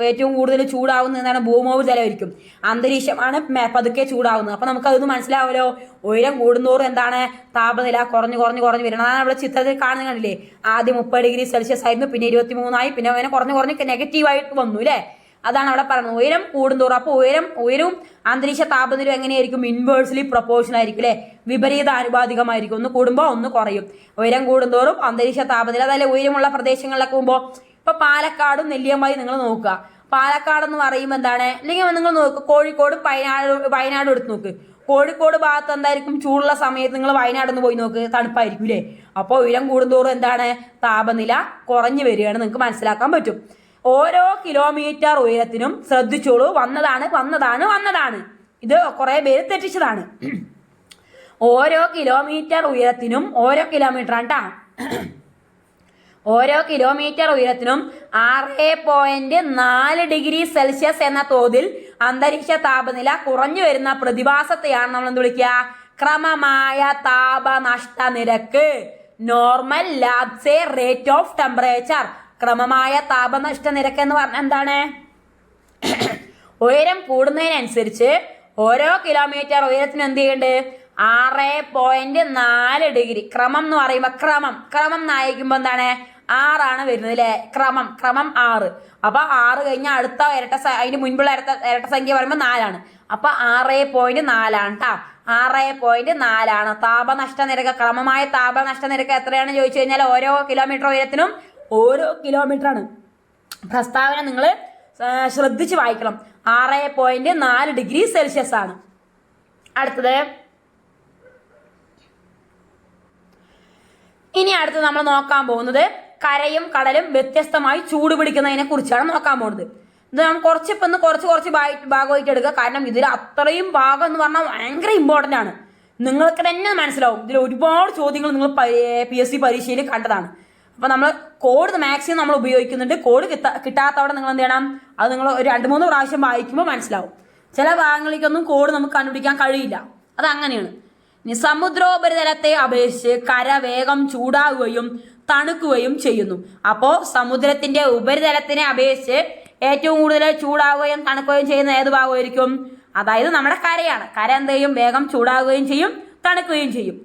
ഏറ്റവും കൂടുതൽ ചൂടാവുന്നത് എന്താണ്, ഭൗമോപരിതലമായിരിക്കും. അന്തരീക്ഷമാണ് പതുക്കെ ചൂടാവുന്നത്. അപ്പൊ നമുക്ക് അതൊന്ന് മനസ്സിലാവുമല്ലോ. ഉയരം കൂടുന്തോറും എന്താണ്, താപനില കുറഞ്ഞു കുറഞ്ഞു കുറഞ്ഞു വരണം. അതാണ് നമ്മുടെ ചിത്രത്തിൽ കാണുന്നത്. കണ്ടില്ലേ, ആദ്യം 30 ഡിഗ്രി സെൽഷ്യസ് ആയിരുന്നു, പിന്നെ 23 പിന്നെ അങ്ങനെ കുറഞ്ഞു കുറഞ്ഞ് നെഗറ്റീവായിട്ട് വന്നു അല്ലെ. അതാണ് അവിടെ പറയുന്നത്. ഉയരം കൂടുന്തോറും. അപ്പൊ ഉയരവും അന്തരീക്ഷ താപനില എങ്ങനെയായിരിക്കും, ഇൻവേഴ്സ്ലി പ്രൊപ്പോർഷണൽ ആയിരിക്കും അല്ലെ, വിപരീത ആനുപാതികമായിരിക്കും. ഒന്ന് കൂടുമ്പോൾ ഒന്ന് കുറയും. ഉയരം കൂടുന്തോറും അന്തരീക്ഷ താപനില, അതല്ലേ ഉയരമുള്ള പ്രദേശങ്ങളിലൊക്കെ പോകുമ്പോൾ. ഇപ്പൊ പാലക്കാടും നെല്ലിയമ്പായി നിങ്ങൾ നോക്കുക. പാലക്കാട് എന്ന് പറയുമ്പോൾ എന്താണ്, അല്ലെങ്കിൽ നിങ്ങൾ നോക്കുക കോഴിക്കോട് വയനാട് എടുത്ത് നോക്ക്. കോഴിക്കോട് ഭാഗത്ത് എന്തായിരിക്കും, ചൂടുള്ള സമയത്ത് നിങ്ങൾ വയനാട് ഒന്ന് പോയി നോക്ക്, തണുപ്പായിരിക്കും അല്ലേ. അപ്പോൾ ഉയരം കൂടുന്തോറും എന്താണ്, താപനില കുറഞ്ഞു വരികയാണ്. നിങ്ങൾക്ക് മനസ്സിലാക്കാൻ പറ്റും. ഓരോ കിലോമീറ്റർ ഉയരത്തിനും ശ്രദ്ധിച്ചോളൂ, വന്നതാണ്. ഇത് കുറെ പേര് തെറ്റിച്ചതാണ്. ഓരോ കിലോമീറ്റർ ഉയരത്തിനും, ഓരോ കിലോമീറ്റർ ഉയരത്തിനും 6.4 ഡിഗ്രി സെൽഷ്യസ് എന്ന തോതിൽ അന്തരീക്ഷ താപനില കുറഞ്ഞു വരുന്ന പ്രതിഭാസത്തെയാണ് നമ്മൾ എന്ത് വിളിക്കുക, ക്രമമായ താപനഷ്ട നിരക്ക്. Normal lapse rate of temperature. ക്രമമായ താപനഷ്ട നിരക്ക് എന്ന് പറഞ്ഞാൽ എന്താണ്, ഉയരം കൂടുന്നതിനനുസരിച്ച് ഓരോ കിലോമീറ്റർ ഉയരത്തിന് എന്ത് ചെയ്യുന്നുണ്ട്, 6.4 ഡിഗ്രി. ക്രമം എന്ന് പറയുമ്പോ ക്രമം നയിക്കുമ്പോ എന്താണ്, 6 വരുന്നത് അല്ലെ. ക്രമം 6. അപ്പൊ 6 കഴിഞ്ഞാൽ അടുത്ത അതിന് മുൻപുള്ള ഇരട്ട സംഖ്യ പറയുമ്പോ 4. അപ്പൊ 6.4 കേട്ടോ. 6.4 താപനഷ്ട നിരക്ക്. ക്രമമായ താപനഷ്ട നിരക്ക് എത്രയാണ് ചോദിച്ചു കഴിഞ്ഞാൽ ഓരോ കിലോമീറ്റർ ഉയരത്തിനും ഓരോ കിലോമീറ്റർ ആണ്. പ്രസ്താവന നിങ്ങൾ ശ്രദ്ധിച്ച് വായിക്കണം. 6.4 ഡിഗ്രി സെൽഷ്യസ് ആണ്. അടുത്തത് നമ്മൾ നോക്കാൻ പോകുന്നത് കരയും കടലും വ്യത്യസ്തമായി ചൂട് പിടിക്കുന്നതിനെ കുറിച്ചാണ് നോക്കാൻ പോകുന്നത്. ഇത് നമ്മൾ കുറച്ച് ഭാഗമായിട്ട് എടുക്കുക. കാരണം ഇതിൽ അത്രയും ഭാഗം എന്ന് പറഞ്ഞാൽ ഭയങ്കര ഇമ്പോർട്ടൻ്റ് ആണ്. നിങ്ങൾക്ക് തന്നെ മനസ്സിലാവും. ഇതിൽ ഒരുപാട് ചോദ്യങ്ങൾ നിങ്ങൾ PSC പരീക്ഷയിൽ കണ്ടതാണ്. അപ്പൊ നമ്മൾ കോഡ് മാക്സിമം നമ്മൾ ഉപയോഗിക്കുന്നുണ്ട്. കോഡ് കിട്ടാത്തവിടെ നിങ്ങൾ എന്ത് ചെയ്യണം, അത് നിങ്ങൾ ഒരു 2-3 പ്രാവശ്യം വായിക്കുമ്പോൾ മനസ്സിലാവും. ചില ഭാഗങ്ങളിലേക്കൊന്നും കോഡ് നമുക്ക് കണ്ടുപിടിക്കാൻ കഴിയില്ല. അത് അങ്ങനെയാണ്. ഇനി സമുദ്രോപരിതലത്തെ അപേക്ഷിച്ച് കര വേഗം ചൂടാകുകയും തണുക്കുകയും ചെയ്യുന്നു. അപ്പോൾ സമുദ്രത്തിന്റെ ഉപരിതലത്തിനെ അപേക്ഷിച്ച് ഏറ്റവും കൂടുതൽ ചൂടാവുകയും തണുക്കുകയും ചെയ്യുന്ന ഏത് ഭാഗമായിരിക്കും, അതായത് നമ്മുടെ കരയാണ്. കര എന്ത് ചെയ്യും, വേഗം ചൂടാകുകയും ചെയ്യും തണുക്കുകയും ചെയ്യും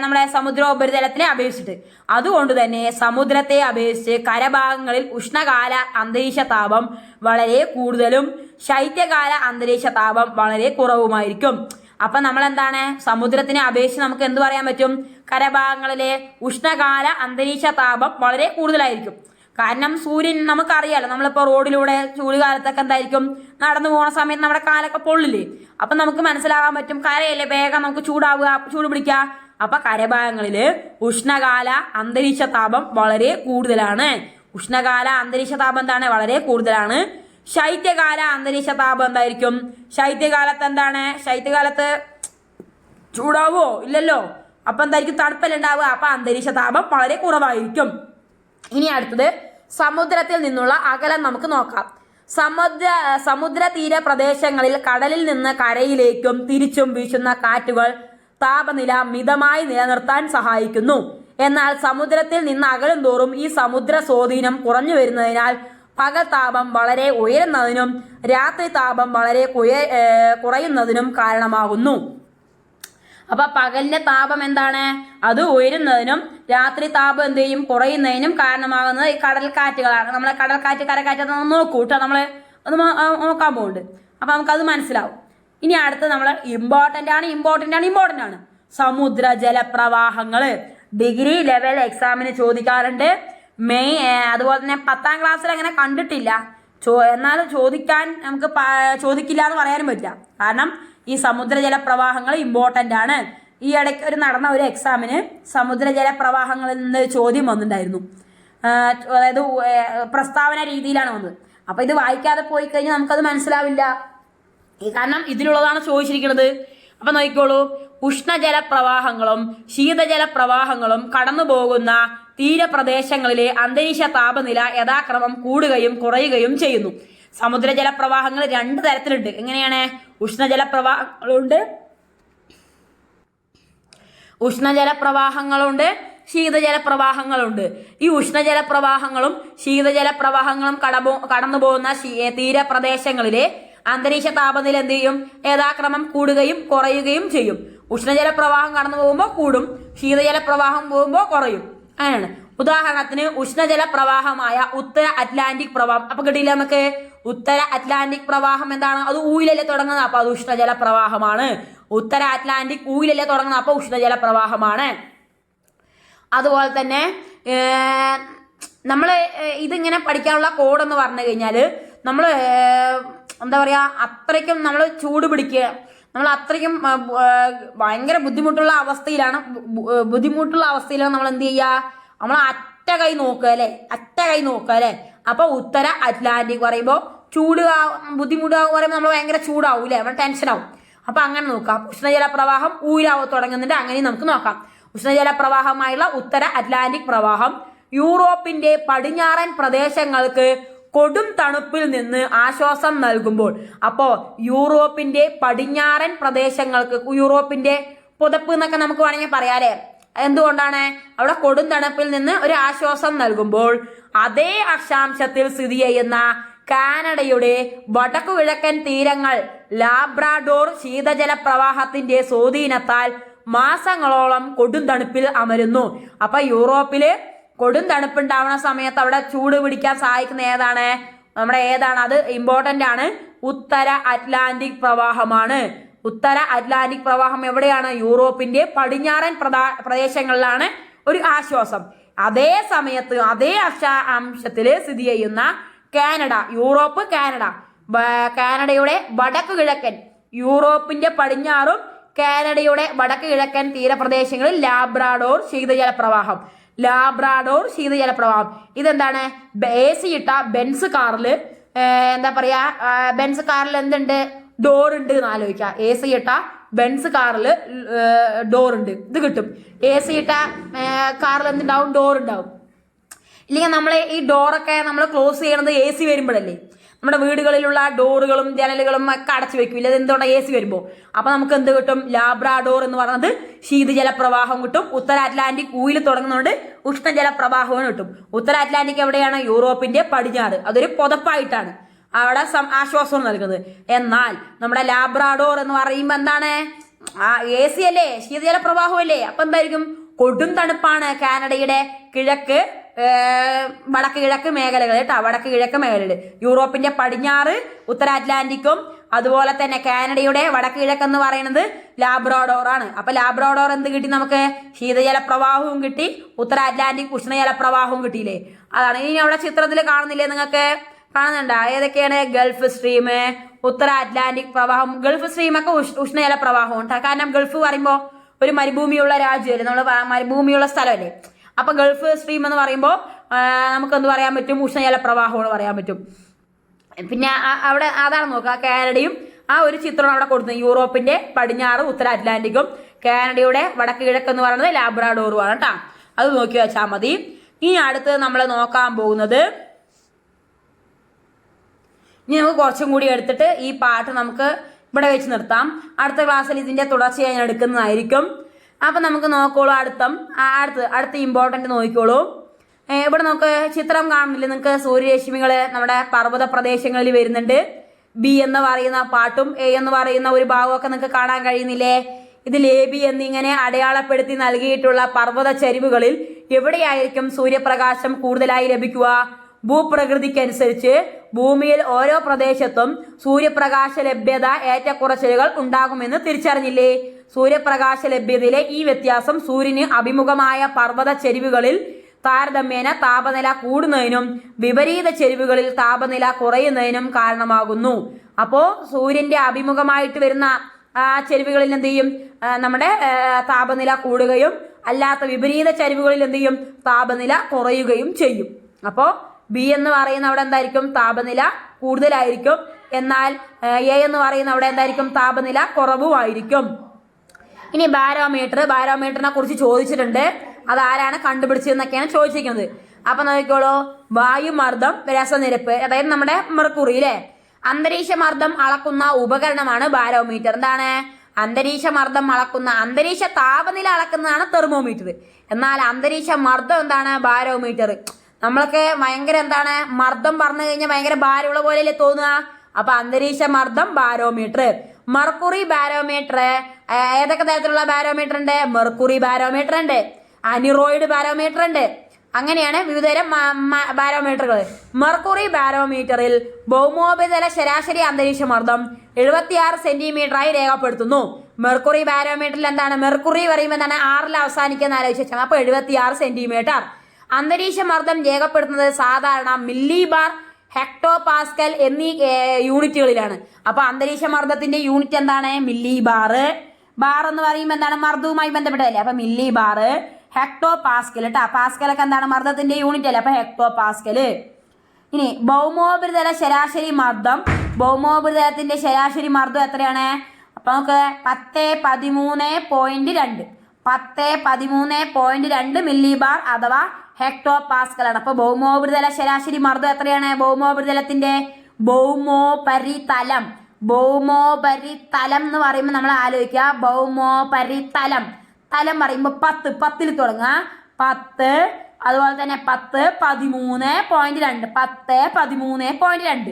നമ്മുടെ സമുദ്രോപരിതലത്തിനെ അപേക്ഷിച്ചിട്ട്. അതുകൊണ്ട് തന്നെ സമുദ്രത്തെ അപേക്ഷിച്ച് കരഭാഗങ്ങളിൽ ഉഷ്ണകാല അന്തരീക്ഷ താപം വളരെ കൂടുതലും ശൈത്യകാല അന്തരീക്ഷ താപം വളരെ കുറവുമായിരിക്കും. അപ്പൊ നമ്മൾ എന്താണ്, സമുദ്രത്തിനെ അപേക്ഷിച്ച് നമുക്ക് എന്ത് പറയാൻ പറ്റും, കരഭാഗങ്ങളിലെ ഉഷ്ണകാല അന്തരീക്ഷ താപം വളരെ കൂടുതലായിരിക്കും. കാരണം സൂര്യൻ നമുക്കറിയാലോ, നമ്മളിപ്പോൾ റോഡിലൂടെ ചൂട് കാലത്തൊക്കെ എന്തായിരിക്കും, നടന്നു പോകുന്ന സമയത്ത് നമ്മുടെ കാലൊക്കെ പൊള്ളില്ലേ. അപ്പൊ നമുക്ക് മനസ്സിലാകാൻ പറ്റും കരയല്ലേ വേഗം നമുക്ക് ചൂട് പിടിക്കുക. അപ്പൊ കരഭാഗങ്ങളില് ഉഷ്ണകാല അന്തരീക്ഷ താപം വളരെ കൂടുതലാണ്. ഉഷ്ണകാല അന്തരീക്ഷ താപം എന്താണ്, വളരെ കൂടുതലാണ്. ശൈത്യകാല അന്തരീക്ഷ താപം എന്തായിരിക്കും, ശൈത്യകാലത്ത് എന്താണ്, ശൈത്യകാലത്ത് ചൂടാവോ, ഇല്ലല്ലോ. അപ്പൊ എന്തായിരിക്കും, തണുപ്പല്ല ഉണ്ടാവുക. അപ്പൊ അന്തരീക്ഷ താപം വളരെ കുറവായിരിക്കും. ഇനി അടുത്തത് സമുദ്രത്തിൽ നിന്നുള്ള അകലം നമുക്ക് നോക്കാം. സമുദ്ര തീര പ്രദേശങ്ങളിൽ കടലിൽ നിന്ന് കരയിലേക്കും തിരിച്ചും വീശുന്ന കാറ്റുകൾ താപനില മിതമായി നിലനിർത്താൻ സഹായിക്കുന്നു. എന്നാൽ സമുദ്രത്തിൽ നിന്ന് അകലും തോറും ഈ സമുദ്ര സ്വാധീനം കുറഞ്ഞു വരുന്നതിനാൽ പകൽ താപം വളരെ ഉയരുന്നതിനും രാത്രി താപം വളരെ കുറയുന്നതിനും കാരണമാകുന്നു. അപ്പൊ പകലിന്റെ താപം എന്താണ്? അത് ഉയരുന്നതിനും രാത്രി താപം എന്ത് ചെയ്യും? കുറയുന്നതിനും കാരണമാകുന്നത് ഈ കടൽക്കാറ്റുകളാണ്. നമ്മളെ കടൽക്കാറ്റ് കരക്കാറ്റ് നോക്കൂ കേട്ടോ, നമ്മള് ഒന്ന് നോക്കാൻ പോകുന്നുണ്ട്. അപ്പൊ നമുക്കത് മനസ്സിലാവും. ഇനി അടുത്ത് നമ്മൾ ഇമ്പോർട്ടൻ്റ് ആണ് സമുദ്ര ജലപ്രവാഹങ്ങള്. ഡിഗ്രി ലെവൽ എക്സാമിന് ചോദിക്കാറുണ്ട്. അതുപോലെ തന്നെ 10ാം ക്ലാസ്സിൽ അങ്ങനെ കണ്ടിട്ടില്ല. എന്നാലും നമുക്ക് ചോദിക്കില്ല എന്ന് പറയാനും പറ്റില്ല. കാരണം ഈ സമുദ്രജല പ്രവാഹങ്ങൾ ഇമ്പോർട്ടൻ്റ് ആണ്. ഈ ഇടയ്ക്ക് നടന്ന ഒരു എക്സാമിന് സമുദ്രജല പ്രവാഹങ്ങളിൽ നിന്ന് ചോദ്യം വന്നിട്ടുണ്ടായിരുന്നു. അതായത് പ്രസ്താവന രീതിയിലാണ് വന്നത്. അപ്പൊ ഇത് വായിക്കാതെ പോയി കഴിഞ്ഞാൽ നമുക്കത് മനസ്സിലാവില്ല. കാരണം ഇതിലുള്ളതാണ് ചോദിച്ചിരിക്കുന്നത്. അപ്പൊ നോക്കിക്കോളൂ, ഉഷ്ണജല പ്രവാഹങ്ങളും ശീതജല പ്രവാഹങ്ങളും കടന്നു പോകുന്ന തീരപ്രദേശങ്ങളിലെ അന്തരീക്ഷ താപനില യഥാക്രമം കൂടുകയും കുറയുകയും ചെയ്യുന്നു. സമുദ്രജല പ്രവാഹങ്ങൾ 2 തരത്തിലുണ്ട്. എങ്ങനെയാണ്? ഉഷ്ണജല പ്രവാഹങ്ങളുണ്ട്, ശീതജല പ്രവാഹങ്ങളുണ്ട്. ഈ ഉഷ്ണജല പ്രവാഹങ്ങളും ശീതജല പ്രവാഹങ്ങളും കടന്നു പോകുന്ന തീരപ്രദേശങ്ങളിലെ അന്തരീക്ഷ താപനില എന്ത് ചെയ്യും? യഥാക്രമം കൂടുകയും കുറയുകയും ചെയ്യും. ഉഷ്ണജല പ്രവാഹം കടന്നു പോകുമ്പോൾ കൂടും, ശീതജല പ്രവാഹം പോകുമ്പോൾ കുറയും. അങ്ങനെയാണ്. ഉദാഹരണത്തിന് ഉഷ്ണജല പ്രവാഹമായ ഉത്തര അറ്റ്ലാന്റിക് പ്രവാഹം. അപ്പൊ കിട്ടിയില്ല നമുക്ക്? ഉത്തര അറ്റ്ലാന്റിക് പ്രവാഹം എന്താണ്? അത് ഊയിലല്ലേ തുടങ്ങുന്നത്, അപ്പൊ അത് ഉഷ്ണജല പ്രവാഹമാണ്. ഉത്തര അറ്റ്ലാന്റിക് ഊയിലല്ലേ തുടങ്ങുന്നത്, അപ്പൊ ഉഷ്ണജല പ്രവാഹമാണ്. അതുപോലെ തന്നെ നമ്മൾ ഇതിങ്ങനെ പഠിക്കാനുള്ള കോഡ് എന്ന് പറഞ്ഞു കഴിഞ്ഞാൽ നമ്മൾ എന്താ പറയാ, അത്രയ്ക്കും നമ്മൾ ചൂട് പിടിക്കുക, നമ്മൾ അത്രയ്ക്കും ഭയങ്കര ബുദ്ധിമുട്ടുള്ള അവസ്ഥയിലാണ് നമ്മൾ എന്ത് ചെയ്യുക? നമ്മൾ അറ്റ കൈ നോക്കുക അല്ലേ. അപ്പൊ ഉത്തര അറ്റ്ലാന്റിക് പറയുമ്പോൾ ബുദ്ധിമുട്ടാവും പറയുമ്പോൾ നമ്മൾ ഭയങ്കര ചൂടാവൂലേ, നമ്മൾ ടെൻഷൻ ആവും. അപ്പൊ അങ്ങനെ നോക്കാം. ഉഷ്ണജല പ്രവാഹം തുടങ്ങുന്നുണ്ട്, അങ്ങനെ നമുക്ക് നോക്കാം. ഉഷ്ണജല പ്രവാഹമായുള്ള ഉത്തര അറ്റ്ലാന്റിക് പ്രവാഹം യൂറോപ്പിന്റെ പടിഞ്ഞാറൻ പ്രദേശങ്ങൾക്ക് കൊടും തണുപ്പിൽ നിന്ന് ആശ്വാസം നൽകുമ്പോൾ, അപ്പോ യൂറോപ്പിന്റെ പടിഞ്ഞാറൻ പ്രദേശങ്ങൾക്ക്, യൂറോപ്പിന്റെ പുതപ്പ് എന്നൊക്കെ നമുക്ക് വേണമെങ്കിൽ പറയാലേ, എന്തുകൊണ്ടാണ്? അവിടെ കൊടും തണുപ്പിൽ നിന്ന് ഒരു ആശ്വാസം നൽകുമ്പോൾ അതേ അക്ഷാംശത്തിൽ സ്ഥിതി ചെയ്യുന്ന കാനഡയുടെ വടക്കു കിഴക്കൻ തീരങ്ങൾ ലാബ്രാഡോർ ശീതജല പ്രവാഹത്തിന്റെ സ്വാധീനത്താൽ മാസങ്ങളോളം കൊടും തണുപ്പിൽ അമരുന്നു. അപ്പൊ യൂറോപ്പില് കൊടും തണുപ്പുണ്ടാവുന്ന സമയത്ത് അവിടെ ചൂട് പിടിക്കാൻ സഹായിക്കുന്ന ഏതാണ്? അത് ഇമ്പോർട്ടന്റ് ആണ്. ഉത്തര അറ്റ്ലാന്റിക് പ്രവാഹമാണ്. ഉത്തര അറ്റ്ലാന്റിക് പ്രവാഹം എവിടെയാണ്? യൂറോപ്പിന്റെ പടിഞ്ഞാറൻ പ്രദേശങ്ങളിലാണ് ഒരു ആശ്വാസം. അതേ സമയത്ത് അതേ അംശത്തില് സ്ഥിതി ചെയ്യുന്ന കാനഡ, കാനഡയുടെ വടക്കു കിഴക്കൻ, യൂറോപ്പിന്റെ പടിഞ്ഞാറും കാനഡയുടെ വടക്ക് കിഴക്കൻ തീരപ്രദേശങ്ങളിൽ ലാബ്രാഡോർ ശീതജല പ്രവാഹം. ഇതെന്താണ്? AC ഇട്ട ബെൻസ് കാറിൽ എന്താ പറയാ, ബെൻസ് കാറിൽ എന്തുണ്ട്? ഡോർ ഉണ്ട് എന്ന് ആലോചിക്കുക. AC ഇട്ട ബെൻസ് കാറിൽ ഡോർ ഉണ്ട്, ഇത് കിട്ടും. AC ഇട്ട കാറിൽ എന്തുണ്ടാവും? ഡോർ ഉണ്ടാവും. ഇല്ലെങ്കിൽ നമ്മളെ ഈ ഡോറൊക്കെ നമ്മൾ ക്ലോസ് ചെയ്യണത് AC വരുമ്പോഴല്ലേ. നമ്മുടെ വീടുകളിലുള്ള ഡോറുകളും ജനലുകളും ഒക്കെ അടച്ചു വെക്കില്ല, ഇത് എന്തുകൊണ്ടാണ്? AC വരുമ്പോൾ. അപ്പൊ നമുക്ക് എന്ത് കിട്ടും? ലാബ്രാഡോർ എന്ന് പറയുന്നത് ശീതജല പ്രവാഹം കിട്ടും. ഉത്തര അറ്റ്ലാന്റിക് ഊയിൽ തുടങ്ങുന്നതുകൊണ്ട് ഉഷ്ണജല പ്രവാഹവും കിട്ടും. ഉത്തര അറ്റ്ലാന്റിക് എവിടെയാണ്? യൂറോപ്പിന്റെ പടിഞ്ഞാറ്, അതൊരു പുതപ്പായിട്ടാണ് അവിടെ ആശ്വാസം നൽകുന്നത്. എന്നാൽ നമ്മുടെ ലാബ്രാഡോർ എന്ന് പറയുമ്പോൾ എന്താണ്? AC അല്ലേ, ശീതജല പ്രവാഹം അല്ലേ. അപ്പൊ എന്തായിരിക്കും? കൊടും തണുപ്പാണ് കാനഡയുടെ വടക്ക് കിഴക്ക് മേഖലകൾ കേട്ടോ, വടക്ക് കിഴക്ക് മേഖലകൾ. യൂറോപ്പിന്റെ പടിഞ്ഞാറ് ഉത്തര അറ്റ്ലാന്റിക്കും അതുപോലെ തന്നെ കാനഡയുടെ വടക്ക് കിഴക്ക് എന്ന് പറയുന്നത് ലാബ്രാഡോർ ആണ്. അപ്പൊ ലാബ്രാഡോർ എന്ത് കിട്ടി നമുക്ക്? ശീതജല പ്രവാഹവും കിട്ടി, ഉത്തര അറ്റ്ലാന്റിക് ഉഷ്ണജല പ്രവാഹവും കിട്ടിയില്ലേ. അതാണ്. ഇനി അവിടെ ചിത്രത്തിൽ കാണുന്നില്ലേ, നിങ്ങൾക്ക് കാണുന്നുണ്ടോ? ഏതൊക്കെയാണ്? ഗൾഫ് സ്ട്രീം, ഉത്തര അറ്റ്ലാന്റിക് പ്രവാഹം. ഗൾഫ് സ്ട്രീമൊക്കെ ഉഷ്ണജല പ്രവാഹം ഉണ്ട്. കാരണം ഗൾഫ് പറയുമ്പോൾ ഒരു മരുഭൂമിയുള്ള രാജ്യമല്ലേ, നമ്മൾ മരുഭൂമിയുള്ള സ്ഥലമല്ലേ. അപ്പൊ ഗൾഫ് സ്ട്രീം എന്ന് പറയുമ്പോൾ നമുക്ക് എന്ത് പറയാൻ പറ്റും? ഉഷ്ണജല പ്രവാഹം എന്ന് പറയാൻ പറ്റും. പിന്നെ അവിടെ അതാണ് നോക്കുക, കാനഡയും ആ ഒരു ചിത്രം അവിടെ കൊടുത്തത്. യൂറോപ്പിന്റെ പടിഞ്ഞാറ് ഉത്തര അറ്റ്ലാന്റിക്കും കാനഡയുടെ വടക്ക് കിഴക്ക് എന്ന് പറയുന്നത് ലാബ്രാഡോറുമാണ് കേട്ടോ. അത് നോക്കി വെച്ചാൽ മതി. ഇനി അടുത്ത് നമ്മൾ നോക്കാൻ പോകുന്നത്, ഇനി നമുക്ക് കുറച്ചും കൂടി എടുത്തിട്ട് ഈ പാട്ട് നമുക്ക് ഇവിടെ വെച്ച് നിർത്താം. അടുത്ത ക്ലാസ്സിൽ ഇതിന്റെ തുടർച്ചയായി ഞാൻ എടുക്കുന്നതായിരിക്കും. അപ്പൊ നമുക്ക് നോക്കോളൂ. അടുത്ത ഇമ്പോർട്ടന്റ് നോക്കിക്കോളൂ. ഇവിടെ നമുക്ക് ചിത്രം കാണുന്നില്ല നിങ്ങൾക്ക്? സൂര്യരശ്മികള് നമ്മുടെ പർവ്വത പ്രദേശങ്ങളിൽ വരുന്നുണ്ട്. ബി എന്ന് പറയുന്ന പാട്ടും എ എന്ന് പറയുന്ന ഒരു ഭാഗമൊക്കെ നിങ്ങൾക്ക് കാണാൻ കഴിയുന്നില്ലേ? ഇതിൽ എ ബി എന്നിങ്ങനെ അടയാളപ്പെടുത്തി നൽകിയിട്ടുള്ള പർവ്വത ചരിവുകളിൽ എവിടെയായിരിക്കും സൂര്യപ്രകാശം കൂടുതലായി ലഭിക്കുക? ഭൂപ്രകൃതിക്കനുസരിച്ച് ഭൂമിയിൽ ഓരോ പ്രദേശത്തും സൂര്യപ്രകാശ ലഭ്യത ഏറ്റക്കുറച്ചിലുകൾ ഉണ്ടാകുമെന്ന് തിരിച്ചറിഞ്ഞില്ലേ? സൂര്യപ്രകാശ ലഭ്യതയിലെ ഈ വ്യത്യാസം സൂര്യന് അഭിമുഖമായ പർവ്വത ചെരിവുകളിൽ താരതമ്യേന താപനില കൂടുന്നതിനും വിപരീത ചെരിവുകളിൽ താപനില കുറയുന്നതിനും കാരണമാകുന്നു. അപ്പോ സൂര്യന്റെ അഭിമുഖമായിട്ട് വരുന്ന ചെരിവുകളിൽ എന്ത് ചെയ്യും? നമ്മുടെ താപനില കൂടുകയും അല്ലാത്ത വിപരീത ചരിവുകളിൽ എന്ത് ചെയ്യും? താപനില കുറയുകയും ചെയ്യും. അപ്പോ ബി എന്ന് പറയുന്ന അവിടെ എന്തായിരിക്കും? താപനില കൂടുതലായിരിക്കും. എന്നാൽ എ എന്ന് പറയുന്ന അവിടെ എന്തായിരിക്കും? താപനില കുറവുമായിരിക്കും. ഇനി ബാരോമീറ്ററിനെ കുറിച്ച് ചോദിച്ചിട്ടുണ്ട്. അതാരാണ് കണ്ടുപിടിച്ചതെന്നൊക്കെയാണ് ചോദിച്ചിരിക്കുന്നത്. അപ്പൊ നോക്കിക്കോളൂ. വായുമർദ്ദം, രസനിരപ്പ്, അതായത് നമ്മുടെ മെർക്കുറി അല്ലെ, അന്തരീക്ഷ മർദ്ദം അളക്കുന്ന ഉപകരണമാണ് ബാരോമീറ്റർ. എന്താണ്? അന്തരീക്ഷ മർദ്ദം അളക്കുന്ന, അന്തരീക്ഷ താപനില അളക്കുന്നതാണ് തെർമോമീറ്റർ. എന്നാൽ അന്തരീക്ഷ മർദ്ദം എന്താണ്? ബാരോമീറ്റർ. നമ്മളൊക്കെ ഭയങ്കര എന്താണ്, മർദ്ദം പറഞ്ഞു കഴിഞ്ഞാൽ ഭയങ്കര ഭാരമുള്ള പോലെയല്ലേ തോന്നുക? അപ്പൊ അന്തരീക്ഷ മർദ്ദം ബാരോമീറ്റർ. മെർക്കുറി ബാരോമീറ്റർ, ഏതൊക്കെ തരത്തിലുള്ള ബാരോമീറ്റർ ഉണ്ട്? മെർക്കുറി ബാരോമീറ്റർ ഉണ്ട്, അനിറോയിഡ് ബാരോമീറ്റർ ഉണ്ട്. അങ്ങനെയാണ് വിവിധതരം ബാരോമീറ്ററുകൾ. മെർക്കുറി ബാരോമീറ്ററിൽ ഭൗമോപരിതല ശരാശരി അന്തരീക്ഷ മർദ്ദം 76 സെന്റിമീറ്ററായി രേഖപ്പെടുത്തുന്നു. മെർക്കുറി ബാരോമീറ്ററിൽ എന്താണ്? മെർക്കുറി പറയുമ്പോൾ എന്താണ്? 6ൽ അവസാനിക്കുന്ന ആലോചിച്ച് വെച്ചാൽ. അപ്പൊ 76 സെന്റിമീറ്റർ. അന്തരീക്ഷ മർദ്ദം രേഖപ്പെടുത്തുന്നത് സാധാരണ മില്ലി ബാർ, ഹെക്ടോ പാസ്കൽ എന്നീ യൂണിറ്റുകളിലാണ്. അപ്പൊ അന്തരീക്ഷ മർദ്ദത്തിന്റെ യൂണിറ്റ് എന്താണ്? Milli bar. ബാർ എന്ന് പറയുമ്പോൾ എന്താണ്? മർദ്ദവുമായി ബന്ധപ്പെട്ടതല്ലേ. അപ്പൊ മില്ലി ബാർ, ഹെക്ടോ പാസ്കൽ കേട്ടാ. പാസ്കലൊക്കെ എന്താണ്? മർദ്ദത്തിന്റെ യൂണിറ്റ് അല്ലേ. അപ്പൊ ഹെക്ടോ പാസ്കൽ. ഇനി ഭൗമോപരിതല ശരാശരി മർദ്ദം. ഭൗമോപരിതലത്തിന്റെ ശരാശരി മർദ്ദം എത്രയാണ്? അപ്പൊ നമുക്ക് 1013.2 1013.2 മില്ലി ബാർ അഥവാ ഹെക്ടോ പാസ്കൽ ആണ്. അപ്പൊ ഭൗമോപരിതല ശരാശരി മർദ്ദം എത്രയാണ്? ഭൗമോപരിതലത്തിന്റെ ഭൗമോപരിതലം എന്ന് പറയുമ്പോൾ നമ്മൾ ആലോചിക്കുക. ഭൗമോപരിതലം, തലം പറയുമ്പോൾ 10 തുടങ്ങുക. 10, അതുപോലെ തന്നെ 1013.2 1013.2,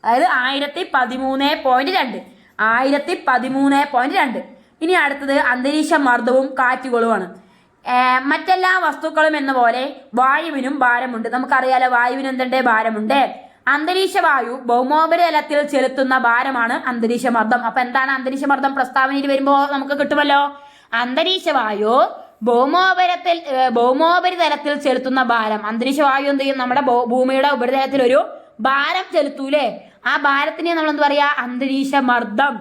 അതായത് 1013.2. ഇനി അടുത്തത് അന്തരീക്ഷ മർദ്ദവും കാറ്റുകളുമാണ്. മറ്റെല്ലാ വസ്തുക്കളും എന്ന പോലെ വായുവിനും ഭാരമുണ്ട്. നമുക്കറിയാലോ വായുവിന് എന്തുണ്ട്? ഭാരമുണ്ട്. അന്തരീക്ഷ വായു ഭൗമോപരിതലത്തിൽ ചെലുത്തുന്ന ഭാരമാണ് അന്തരീക്ഷ മർദ്ദം. അപ്പൊ എന്താണ് അന്തരീക്ഷ മർദ്ദം? പ്രസ്താവനയിൽ വരുമ്പോൾ നമുക്ക് കിട്ടുമല്ലോ. അന്തരീക്ഷ വായു ഭൗമോപരിതലത്തിൽ ചെലുത്തുന്ന ഭാരം. അന്തരീക്ഷ വായു എന്ത് ചെയ്യും? നമ്മുടെ ഭൂമിയുടെ ഉപരിതലത്തിൽ ഒരു ഭാരം ചെലുത്തൂലേ. ആ ഭാരത്തിനെ നമ്മൾ എന്ത് പറയാ? അന്തരീക്ഷ മർദ്ദം.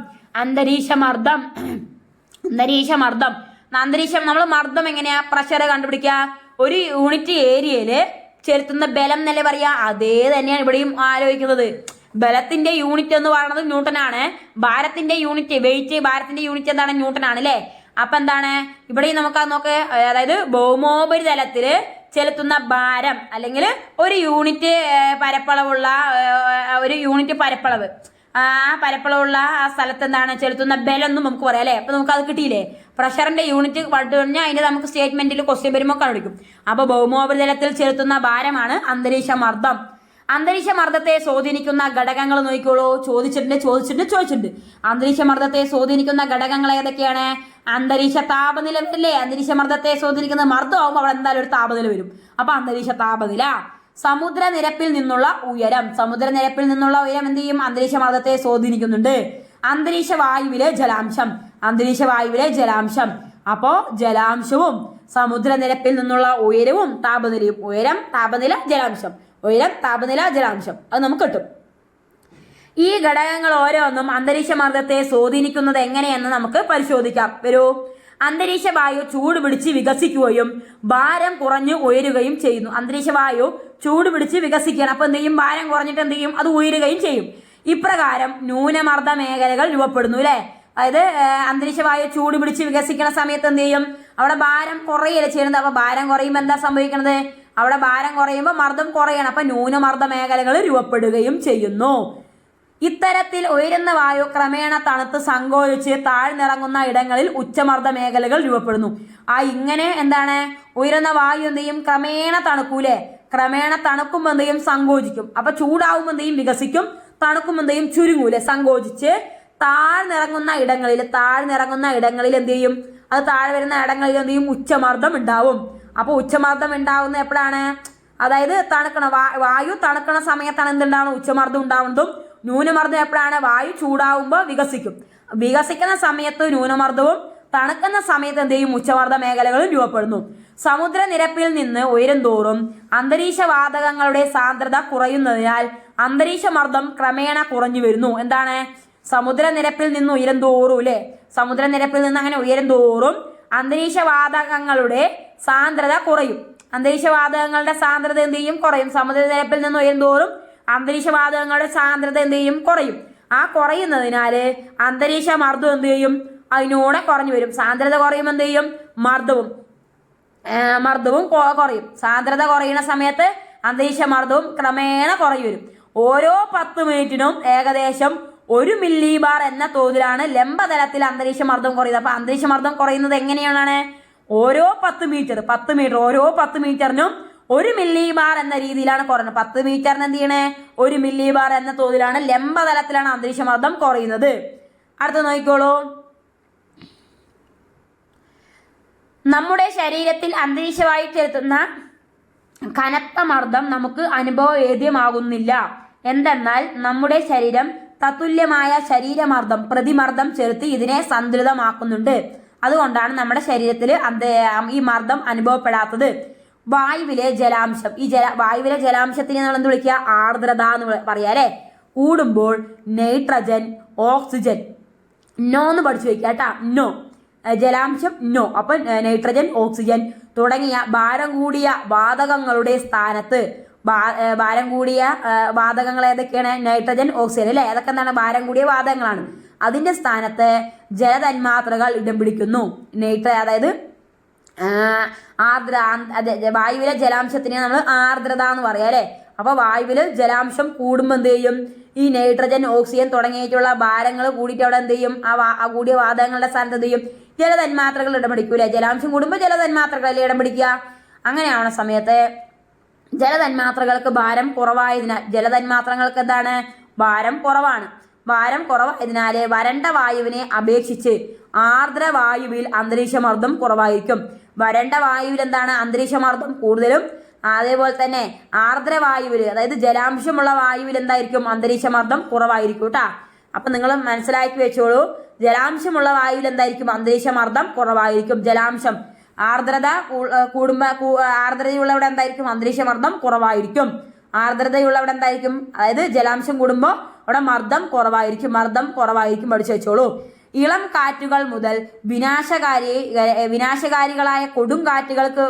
അന്തരീക്ഷം നമ്മൾ മർദ്ദം എങ്ങനെയാ? പ്രഷർ കണ്ടുപിടിക്കുക. ഒരു യൂണിറ്റ് ഏരിയയില് ചെലുത്തുന്ന ബലം എന്നല്ലേ പറയാ? അതേ തന്നെയാണ് ഇവിടെയും ആലോചിക്കുന്നത്. ബലത്തിന്റെ യൂണിറ്റ് എന്ന് പറയുന്നത് ന്യൂട്ടൺ ആണ്. ഭാരത്തിന്റെ യൂണിറ്റ്, വെയിറ്റ്, ഭാരത്തിന്റെ യൂണിറ്റ് എന്താണ്? ന്യൂട്ടൺ ആണ് അല്ലേ. അപ്പൊ എന്താണ് ഇവിടെയും നമുക്ക് നോക്ക്. അതായത് ഭൗമോപരിതലത്തില് ചെലുത്തുന്ന ഭാരം അല്ലെങ്കിൽ ഒരു യൂണിറ്റ് പരപ്പളവ്, ആ പരപ്പളവുള്ള ആ സ്ഥലത്ത് എന്താണ് ചെലുത്തുന്ന ബലം എന്നും നമുക്ക് പറയാം അല്ലെ. അപ്പൊ നമുക്ക് അത് കിട്ടിയില്ലേ? പ്രഷറിന്റെ യൂണിറ്റ് കണ്ടു കഴിഞ്ഞാൽ അതിന്റെ നമുക്ക് സ്റ്റേറ്റ്മെന്റിൽ ക്വസ്റ്റ്യൻ വരുമ്പോൾ കണ്ടുപിടിക്കും. അപ്പൊ ഭൗമോപരിതലത്തിൽ ചെലുത്തുന്ന ഭാരമാണ് അന്തരീക്ഷ മർദ്ദം. അന്തരീക്ഷ മർദ്ദത്തെ സ്വാധീനിക്കുന്ന ഘടകങ്ങൾ നോക്കിക്കോളൂ. ചോദിച്ചിട്ടുണ്ട്. അന്തരീക്ഷ മർദ്ദത്തെ സ്വാധീനിക്കുന്ന ഘടകങ്ങൾ ഏതൊക്കെയാണ്? അന്തരീക്ഷ താപനില അല്ലേ. അന്തരീക്ഷ മർദ്ദത്തെ സ്വാധീനിക്കുന്ന മർദ്ദമാകുമ്പോൾ അവിടെ എന്തായാലും ഒരു താപനില വരും. അപ്പൊ അന്തരീക്ഷ താപനില. സമുദ്രനിരപ്പിൽ നിന്നുള്ള ഉയരം എന്ത് ചെയ്യും? അന്തരീക്ഷ മർദ്ദത്തെ സ്വാധീനിക്കുന്നുണ്ട്. അന്തരീക്ഷ വായുവിലെ ജലാംശം. അപ്പോ ജലാംശവും സമുദ്രനിരപ്പിൽ നിന്നുള്ള ഉയരവും താപനിലയും. ഉയരം, താപനില, ജലാംശം അത് നമുക്ക് കിട്ടും. ഈ ഘടകങ്ങൾ ഓരോന്നും അന്തരീക്ഷ മർദ്ദത്തെ സ്വാധീനിക്കുന്നത് എങ്ങനെയെന്ന് നമുക്ക് പരിശോധിക്കാം. വരൂ. അന്തരീക്ഷ വായു ചൂട് പിടിച്ച് വികസിക്കുകയും ഭാരം കുറഞ്ഞു ഉയരുകയും ചെയ്യുന്നു. അന്തരീക്ഷ വായു ചൂട് പിടിച്ച് വികസിക്കുകയാണ്. അപ്പൊ എന്ത് ചെയ്യും? ഭാരം കുറഞ്ഞിട്ട് എന്ത് ചെയ്യും? അത് ഉയരുകയും ചെയ്യും. ഇപ്രകാരം ന്യൂനമർദ്ദ മേഖലകൾ രൂപപ്പെടുന്നു അല്ലെ. അതായത് അന്തരീക്ഷ വായു ചൂട് പിടിച്ച് വികസിക്കുന്ന സമയത്ത് എന്ത് ചെയ്യും? അവിടെ ഭാരം കുറയല്ലേ ചെയ്യുന്നത്. അപ്പൊ ഭാരം കുറയുമ്പോൾ എന്താ സംഭവിക്കുന്നത്? അവിടെ ഭാരം കുറയുമ്പോൾ മർദ്ദം കുറയണം. അപ്പൊ ന്യൂനമർദ്ദ മേഖലകൾ രൂപപ്പെടുകയും ചെയ്യുന്നു. ഇത്തരത്തിൽ ഉയരുന്ന വായു ക്രമേണ തണുത്ത് സങ്കോചിച്ച് താഴ്ന്നിറങ്ങുന്ന ഇടങ്ങളിൽ ഉച്ചമർദ്ദ മേഖലകൾ രൂപപ്പെടുന്നു. ഇങ്ങനെ എന്താണ് ഉയരുന്ന വായു എന്ത് ചെയ്യും? ക്രമേണ തണുക്കൂലേ? ക്രമേണ തണുക്കുമ്പോൾ എന്ത് ചെയ്യും? സങ്കോചിക്കും. അപ്പൊ ചൂടാവുമ്പോൾ എന്ത് ചെയ്യും? വികസിക്കും. തണുക്കുമ്പോൾ എന്ത് ചെയ്യും? ചുരുങ്ങൂലെ? സങ്കോചിച്ച് താഴ്ന്നിറങ്ങുന്ന ഇടങ്ങളിൽ എന്ത് ചെയ്യും? അത് താഴെ വരുന്ന ഇടങ്ങളിൽ എന്ത് ചെയ്യും? ഉച്ചമർദ്ദം ഉണ്ടാവും. അപ്പൊ ഉച്ചമർദ്ദം ഉണ്ടാവുന്ന എപ്പോഴാണ്? അതായത് വായു തണുക്കണ സമയത്താണ് എന്തുണ്ടാവണം? ഉച്ചമർദ്ദം ഉണ്ടാവുന്നതും. ന്യൂനമർദ്ദം എപ്പോഴാണ്? വായു ചൂടാവുമ്പോൾ വികസിക്കും. വികസിക്കുന്ന സമയത്ത് ന്യൂനമർദ്ദവും തണുക്കുന്ന സമയത്ത് എന്ത് ചെയ്യും? ഉച്ചമർദ്ദ മേഖലകളും രൂപപ്പെടുന്നു. സമുദ്രനിരപ്പിൽ നിന്ന് ഉയരും തോറും അന്തരീക്ഷ വാതകങ്ങളുടെ സാന്ദ്രത കുറയുന്നതിനാൽ അന്തരീക്ഷ മർദ്ദം ക്രമേണ കുറഞ്ഞു വരുന്നു. എന്താണ്? സമുദ്രനിരപ്പിൽ നിന്ന് ഉയരും തോറും അല്ലെ? സമുദ്രനിരപ്പിൽ നിന്ന് അങ്ങനെ ഉയരും തോറും അന്തരീക്ഷ വാതകങ്ങളുടെ സാന്ദ്രത കുറയും. അന്തരീക്ഷ വാതകങ്ങളുടെ സാന്ദ്രത എന്ത് ചെയ്യും? കുറയും. സമുദ്രനിരപ്പിൽ നിന്ന് ഉയരും തോറും അന്തരീക്ഷ വാതകങ്ങളുടെ സാന്ദ്രത എന്ത് ചെയ്യും? കുറയും. കുറയുന്നതിനാല് അന്തരീക്ഷ മർദ്ദം എന്ത് ചെയ്യും? അതിനൂടെ കുറഞ്ഞു വരും. സാന്ദ്രത കുറയുമ്പോൾ എന്ത് ചെയ്യും? മർദ്ദവും കുറയും. സാന്ദ്രത കുറയുന്ന സമയത്ത് അന്തരീക്ഷ മർദ്ദവും ക്രമേണ കുറഞ്ഞു വരും. ഓരോ 10 മിനിറ്റിനും ഏകദേശം 1 മില്ലി ബാർ എന്ന തോതിലാണ് ലംബതലത്തിൽ അന്തരീക്ഷ മർദ്ദം കുറയുന്നത്. അപ്പൊ അന്തരീക്ഷ മർദ്ദം കുറയുന്നത് എങ്ങനെയാണ്? ഓരോ 10 മീറ്റർ ഓരോ 10 മീറ്ററിനും 1 മില്ലി ബാർ എന്ന രീതിയിലാണ് കുറയുന്നത്. 10 മീറ്ററിന് എന്ത് ചെയ്യണേ? 1 മില്ലി ബാർ എന്ന തോതിലാണ് ലംബതലത്തിലാണ് അന്തരീക്ഷ മർദ്ദം കുറയുന്നത്. അടുത്ത നോക്കിക്കോളൂ. നമ്മുടെ ശരീരത്തിൽ അന്തരീക്ഷവായു ചെലുത്തുന്ന കനത്ത മർദ്ദം നമുക്ക് അനുഭവവേദ്യമാകുന്നില്ല. എന്തെന്നാൽ നമ്മുടെ ശരീരം തത്തുല്യമായ ശരീരമർദ്ദം പ്രതിമർദ്ദം ചെലുത്തി ഇതിനെ സന്തുലിതമാക്കുന്നുണ്ട്. അതുകൊണ്ടാണ് നമ്മുടെ ശരീരത്തിൽ ഈ മർദ്ദം അനുഭവപ്പെടാത്തത്. വായുവിലെ ജലാംശം, വായുവിലെ ജലാംശത്തിനെ നമ്മൾ എന്ത് വിളിക്കുക? ആർദ്രത എന്ന് പറയാ അല്ലെ? കൂടുമ്പോൾ നൈട്രജൻ, ഓക്സിജൻ, നോ എന്ന് പഠിച്ചു വെക്കുക കേട്ടാ. നോ ജലാംശം നോ. അപ്പൊ നൈട്രജൻ, ഓക്സിജൻ തുടങ്ങിയ ഭാരം കൂടിയ വാതകങ്ങളുടെ സ്ഥാനത്ത് ഭാരം കൂടിയ വാതകങ്ങൾ ഏതൊക്കെയാണ്? നൈട്രജൻ, ഓക്സിജൻ അല്ലെ? അതൊക്കെ എന്താണ്? ഭാരം കൂടിയ വാതകങ്ങളാണ്. അതിന്റെ സ്ഥാനത്ത് ജലതന്മാത്രകൾ ഇടം പിടിക്കുന്നു. അതായത് വായുവിലെ ജലാംശത്തിനെ നമ്മൾ ആർദ്രത എന്ന് പറയാം അല്ലെ? അപ്പൊ വായുവിൽ ജലാംശം കൂടുമ്പോൾ എന്ത് ചെയ്യും? ഈ നൈട്രജൻ, ഓക്സിജൻ തുടങ്ങിയിട്ടുള്ള ഭാരങ്ങൾ കൂടിയിട്ട് അവിടെ എന്ത് ചെയ്യും? ആ കൂടിയ വാതകങ്ങളുടെ സ്ഥാനത്ത് എന്ത് ചെയ്യും? ജലതന്മാത്രകൾ ഇടം പിടിക്കൂലേ? ജലാംശം കൂടുമ്പോൾ ജലതന്മാത്രകളല്ലേ ഇടം പിടിക്കുക? അങ്ങനെയാവണ സമയത്ത് ജലതന്മാത്രകൾക്ക് ഭാരം കുറവായതിനാൽ ജലതന്മാത്രകൾക്ക് എന്താണ്? ഭാരം കുറവാണ്. ഭാരം കുറവായതിനാല് വരണ്ട വായുവിനെ അപേക്ഷിച്ച് ആർദ്രവായുവിൽ അന്തരീക്ഷമർദ്ദം കുറവായിരിക്കും. വരണ്ട വായുവിൽ എന്താണ്? അന്തരീക്ഷമർദ്ദം കൂടുതലും. അതേപോലെ തന്നെ ആർദ്രവായുവിൽ, അതായത് ജലാംശമുള്ള വായുവിൽ എന്തായിരിക്കും? അന്തരീക്ഷമർദ്ദം കുറവായിരിക്കും കേട്ടാ. അപ്പൊ നിങ്ങൾ മനസ്സിലാക്കി വെച്ചോളൂ. ജലാംശമുള്ള വായുവിൽ എന്തായിരിക്കും? അന്തരീക്ഷമർദ്ദം കുറവായിരിക്കും. ജലാംശം ആർദ്രത ആർദ്രതയുള്ളവിടെ എന്തായിരിക്കും? അന്തരീക്ഷമർദ്ദം കുറവായിരിക്കും. ആർദ്രതയുള്ളവിടെ എന്തായിരിക്കും? അതായത് ജലാംശം കൂടുമ്പോൾ അവിടെ മർദ്ദം കുറവായിരിക്കും. പഠിച്ചു വെച്ചോളൂ. ഇളം കാറ്റുകൾ മുതൽ വിനാശകാരികളായ കൊടും കാറ്റുകൾക്ക്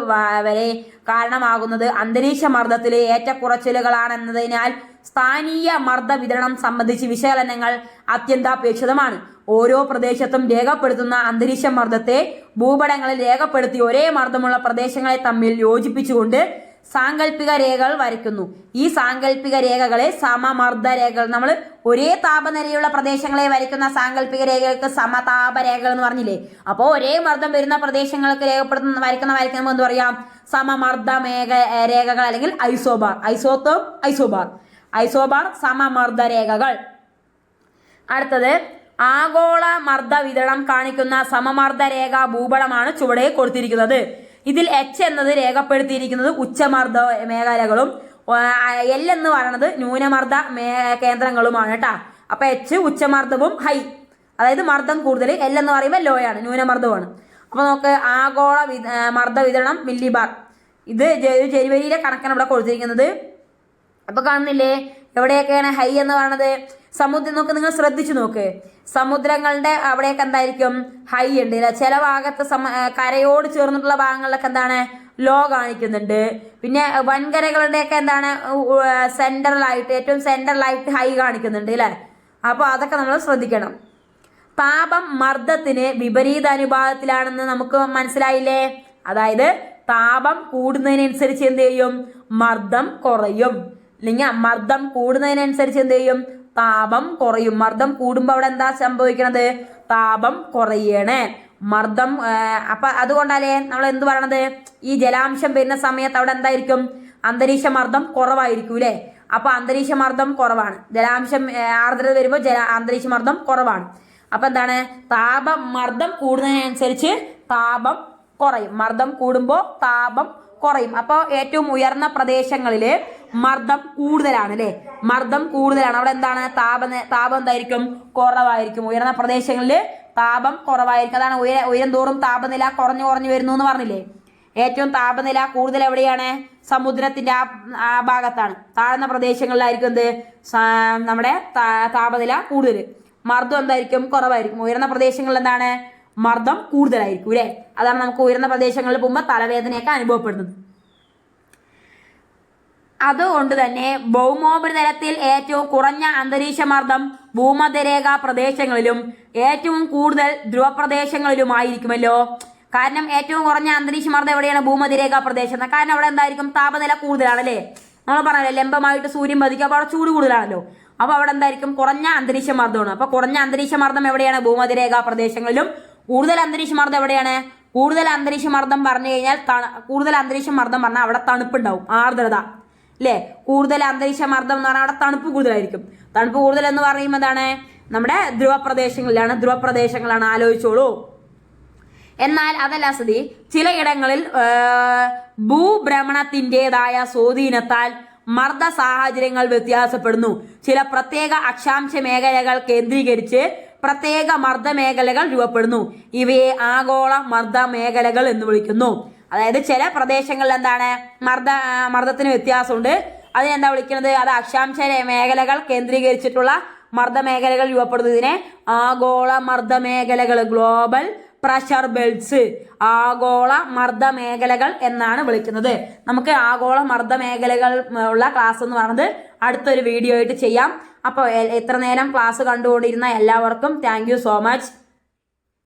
വരെ കാരണമാകുന്നത് അന്തരീക്ഷ മർദ്ദത്തിലെ ഏറ്റക്കുറച്ചിലുകളാണെന്നതിനാൽ സ്ഥാനീയ മർദ്ദ വിതരണം സംബന്ധിച്ച് വിശകലനങ്ങൾ അത്യന്താപേക്ഷിതമാണ്. ഓരോ പ്രദേശത്തും രേഖപ്പെടുത്തുന്ന അന്തരീക്ഷ മർദ്ദത്തെ ഭൂപടങ്ങളിൽ രേഖപ്പെടുത്തി ഒരേ മർദ്ദമുള്ള പ്രദേശങ്ങളെ തമ്മിൽ യോജിപ്പിച്ചുകൊണ്ട് സാങ്കല്പിക രേഖകൾ വരയ്ക്കുന്നു. ഈ സാങ്കല്പിക രേഖകളെ സമമർദ്ദ രേഖകൾ, നമ്മൾ ഒരേ താപനിലയുള്ള പ്രദേശങ്ങളെ വരയ്ക്കുന്ന സാങ്കല്പിക രേഖകൾക്ക് സമതാപ രേഖകൾ എന്ന് പറഞ്ഞില്ലേ? അപ്പോൾ ഒരേ മർദ്ദം വരുന്ന പ്രദേശങ്ങൾക്ക് വരയ്ക്കുമ്പോൾ എന്ത് പറയാം? സമമർദ്ദ രേഖകൾ അല്ലെങ്കിൽ ഐസോബാർ സമമർദ്ദ രേഖകൾ. അടുത്തത് ആഗോള മർദ്ദ വിതരണം കാണിക്കുന്ന സമമർദ്ദ രേഖ ഭൂപടമാണ് ചുവടെ കൊടുത്തിരിക്കുന്നത്. ഇതിൽ H എന്നത് രേഖപ്പെടുത്തിയിരിക്കുന്നത് ഉച്ചമർദ്ദ മേഖലകളും L എന്ന് പറയുന്നത് ന്യൂനമർദ്ദ കേന്ദ്രങ്ങളുമാണ് കേട്ടാ. അപ്പൊ H ഉച്ചമർദ്ദവും ഹൈ, അതായത് മർദ്ദം കൂടുതൽ. L എന്ന് പറയുമ്പോൾ ലോ ആണ്, ന്യൂനമർദ്ദമാണ്. അപ്പൊ നമുക്ക് ആഗോള മർദ്ദ വിതരണം മില്ലിബാർ. ഇത് ജനുവരിയിലെ കണക്കാണ് ഇവിടെ കൊടുത്തിരിക്കുന്നത്. അപ്പൊ കാണുന്നില്ലേ എവിടെയൊക്കെയാണ് ഹൈ എന്ന് പറയുന്നത്? നോക്ക്, നിങ്ങൾ ശ്രദ്ധിച്ചു നോക്ക്. സമുദ്രങ്ങളുടെ അവിടെയൊക്കെ എന്തായിരിക്കും? ഹൈ ഉണ്ട്. ചില ഭാഗത്ത് കരയോട് ചേർന്നിട്ടുള്ള ഭാഗങ്ങളിലൊക്കെ എന്താണ്? ലോ കാണിക്കുന്നുണ്ട്. പിന്നെ വൻകരകളുടെയൊക്കെ എന്താണ്? ഏറ്റവും സെൻട്രലായിട്ട് ഹൈ കാണിക്കുന്നുണ്ട് അല്ലെ? അപ്പൊ അതൊക്കെ നമ്മൾ ശ്രദ്ധിക്കണം. താപം മർദ്ദത്തിന് വിപരീത അനുപാതത്തിലാണെന്ന് നമുക്ക് മനസ്സിലായില്ലേ? അതായത് താപം കൂടുന്നതിനനുസരിച്ച് എന്ത് ചെയ്യും? മർദ്ദം കുറയും. അല്ലെങ്കിൽ മർദ്ദം കൂടുന്നതിനനുസരിച്ച് എന്ത് ചെയ്യും? താപം കുറയും. മർദ്ദം കൂടുമ്പോൾ അവിടെ എന്താ സംഭവിക്കണത്? താപം കുറയണേ. മർദ്ദം അപ്പൊ അതുകൊണ്ടല്ലേ നമ്മൾ എന്ത് പറയണത്? ഈ ജലാംശം വരുന്ന സമയത്ത് അവിടെ എന്തായിരിക്കും? അന്തരീക്ഷ മർദ്ദം കുറവായിരിക്കും അല്ലെ? അപ്പൊ അന്തരീക്ഷ മർദ്ദം കുറവാണ്. ജലാംശം ആർദ്രത വരുമ്പോൾ അന്തരീക്ഷ മർദ്ദം കുറവാണ്. അപ്പൊ എന്താണ്? മർദ്ദം കൂടുന്നതിനനുസരിച്ച് താപം കുറയും. മർദ്ദം കൂടുമ്പോൾ താപം കുറയും. അപ്പോൾ ഏറ്റവും ഉയർന്ന പ്രദേശങ്ങളില് മർദ്ദം കൂടുതലാണ് അല്ലെ? മർദ്ദം കൂടുതലാണ്. അവിടെ എന്താണ്? താപം എന്തായിരിക്കും? കുറവായിരിക്കും. ഉയർന്ന പ്രദേശങ്ങളിൽ താപം കുറവായിരിക്കും. അതാണ് ഉയരം തോറും താപനില കുറഞ്ഞു വരുന്നു എന്ന് പറഞ്ഞില്ലേ? ഏറ്റവും താപനില കൂടുതൽ എവിടെയാണ്? സമുദ്രത്തിന്റെ ആ ഭാഗത്താണ്. താഴ്ന്ന പ്രദേശങ്ങളിലായിരിക്കും എന്ത്? നമ്മുടെ താപനില കൂടുതൽ. മർദ്ദം എന്തായിരിക്കും? കുറവായിരിക്കും. ഉയർന്ന പ്രദേശങ്ങളിൽ എന്താണ്? മർദ്ദം കൂടുതലായിരിക്കും അല്ലെ? അതാണ് നമുക്ക് ഉയർന്ന പ്രദേശങ്ങളിൽ പോകുമ്പോൾ തലവേദനയൊക്കെ അനുഭവപ്പെടുന്നത്. അതുകൊണ്ട് തന്നെ ഭൗമോപരിതലത്തിൽ ഏറ്റവും കുറഞ്ഞ അന്തരീക്ഷ മർദ്ദം ഭൂമധ്യരേഖാ പ്രദേശങ്ങളിലും ഏറ്റവും കൂടുതൽ ധ്രുവപ്രദേശങ്ങളിലുമായിരിക്കുമല്ലോ. കാരണം ഏറ്റവും കുറഞ്ഞ അന്തരീക്ഷ മർദ്ദം എവിടെയാണ്? ഭൂമധ്യരേഖാ പ്രദേശം. കാരണം അവിടെ എന്തായിരിക്കും? താപനില കൂടുതലാണല്ലേ? നമ്മൾ പറഞ്ഞല്ലോ ലംബമായിട്ട് സൂര്യൻ പതിക്കും. അപ്പോൾ അവിടെ ചൂട് കൂടുതലാണല്ലോ. അപ്പൊ അവിടെ എന്തായിരിക്കും? കുറഞ്ഞ അന്തരീക്ഷ മർദ്ദമാണ്. അപ്പൊ കുറഞ്ഞ അന്തരീക്ഷ മർദ്ദം എവിടെയാണ്? ഭൂമധ്യരേഖാ പ്രദേശങ്ങളിലും. കൂടുതൽ അന്തരീക്ഷ മർദ്ദം എവിടെയാണ്? കൂടുതൽ അന്തരീക്ഷ മർദ്ദം പറഞ്ഞു കഴിഞ്ഞാൽ കൂടുതൽ അന്തരീക്ഷ മർദ്ദം പറഞ്ഞാൽ അവിടെ തണുപ്പുണ്ടാവും, ആർദ്രത അല്ലേ? കൂടുതൽ അന്തരീക്ഷ മർദ്ദം എന്ന് പറഞ്ഞാൽ അവിടെ തണുപ്പ് കൂടുതലായിരിക്കും. തണുപ്പ് കൂടുതൽ എന്ന് പറയുമ്പോൾ എന്താണ്? നമ്മുടെ ധ്രുവപ്രദേശങ്ങളാണ്. ആലോചിച്ചോളൂ. എന്നാൽ അതല്ല സ്ഥിതി. ചിലയിടങ്ങളിൽ ഭൂഭ്രമണത്തിൻ്റെതായ സ്വാധീനത്താൽ മർദ്ദ സാഹചര്യങ്ങൾ വ്യത്യാസപ്പെടുന്നു. ചില പ്രത്യേക അക്ഷാംശ മേഖലകൾ കേന്ദ്രീകരിച്ച് പ്രത്യേക മർദ്ദ മേഖലകൾ രൂപപ്പെടുന്നു. ഇവയെ ആഗോള മർദ്ദ മേഖലകൾ എന്ന് വിളിക്കുന്നു. അതായത് ചില പ്രദേശങ്ങളിൽ എന്താണ്? മർദ്ദത്തിന് വ്യത്യാസമുണ്ട്. അതിനെന്താ വിളിക്കുന്നത്? അത് അക്ഷാംശ മേഖലകൾ കേന്ദ്രീകരിച്ചിട്ടുള്ള മർദ്ദ മേഖലകൾ രൂപപ്പെടുന്നതിനെ ആഗോള മർദ്ദ മേഖലകൾ, ഗ്ലോബൽ പ്രഷർ ബെൽറ്റ്സ്, ആഗോള മർദ്ദ മേഖലകൾ എന്നാണ് വിളിക്കുന്നത്. നമുക്ക് ആഗോള മർദ്ദ മേഖലകൾ ഉള്ള ക്ലാസ് എന്ന് പറയുന്നത് അടുത്തൊരു വീഡിയോ ആയിട്ട് ചെയ്യാം. അപ്പോൾ ഇത്ര നേരം ക്ലാസ് കണ്ടുകൊണ്ടിരുന്ന എല്ലാവർക്കും താങ്ക് യു സോ മച്ച്.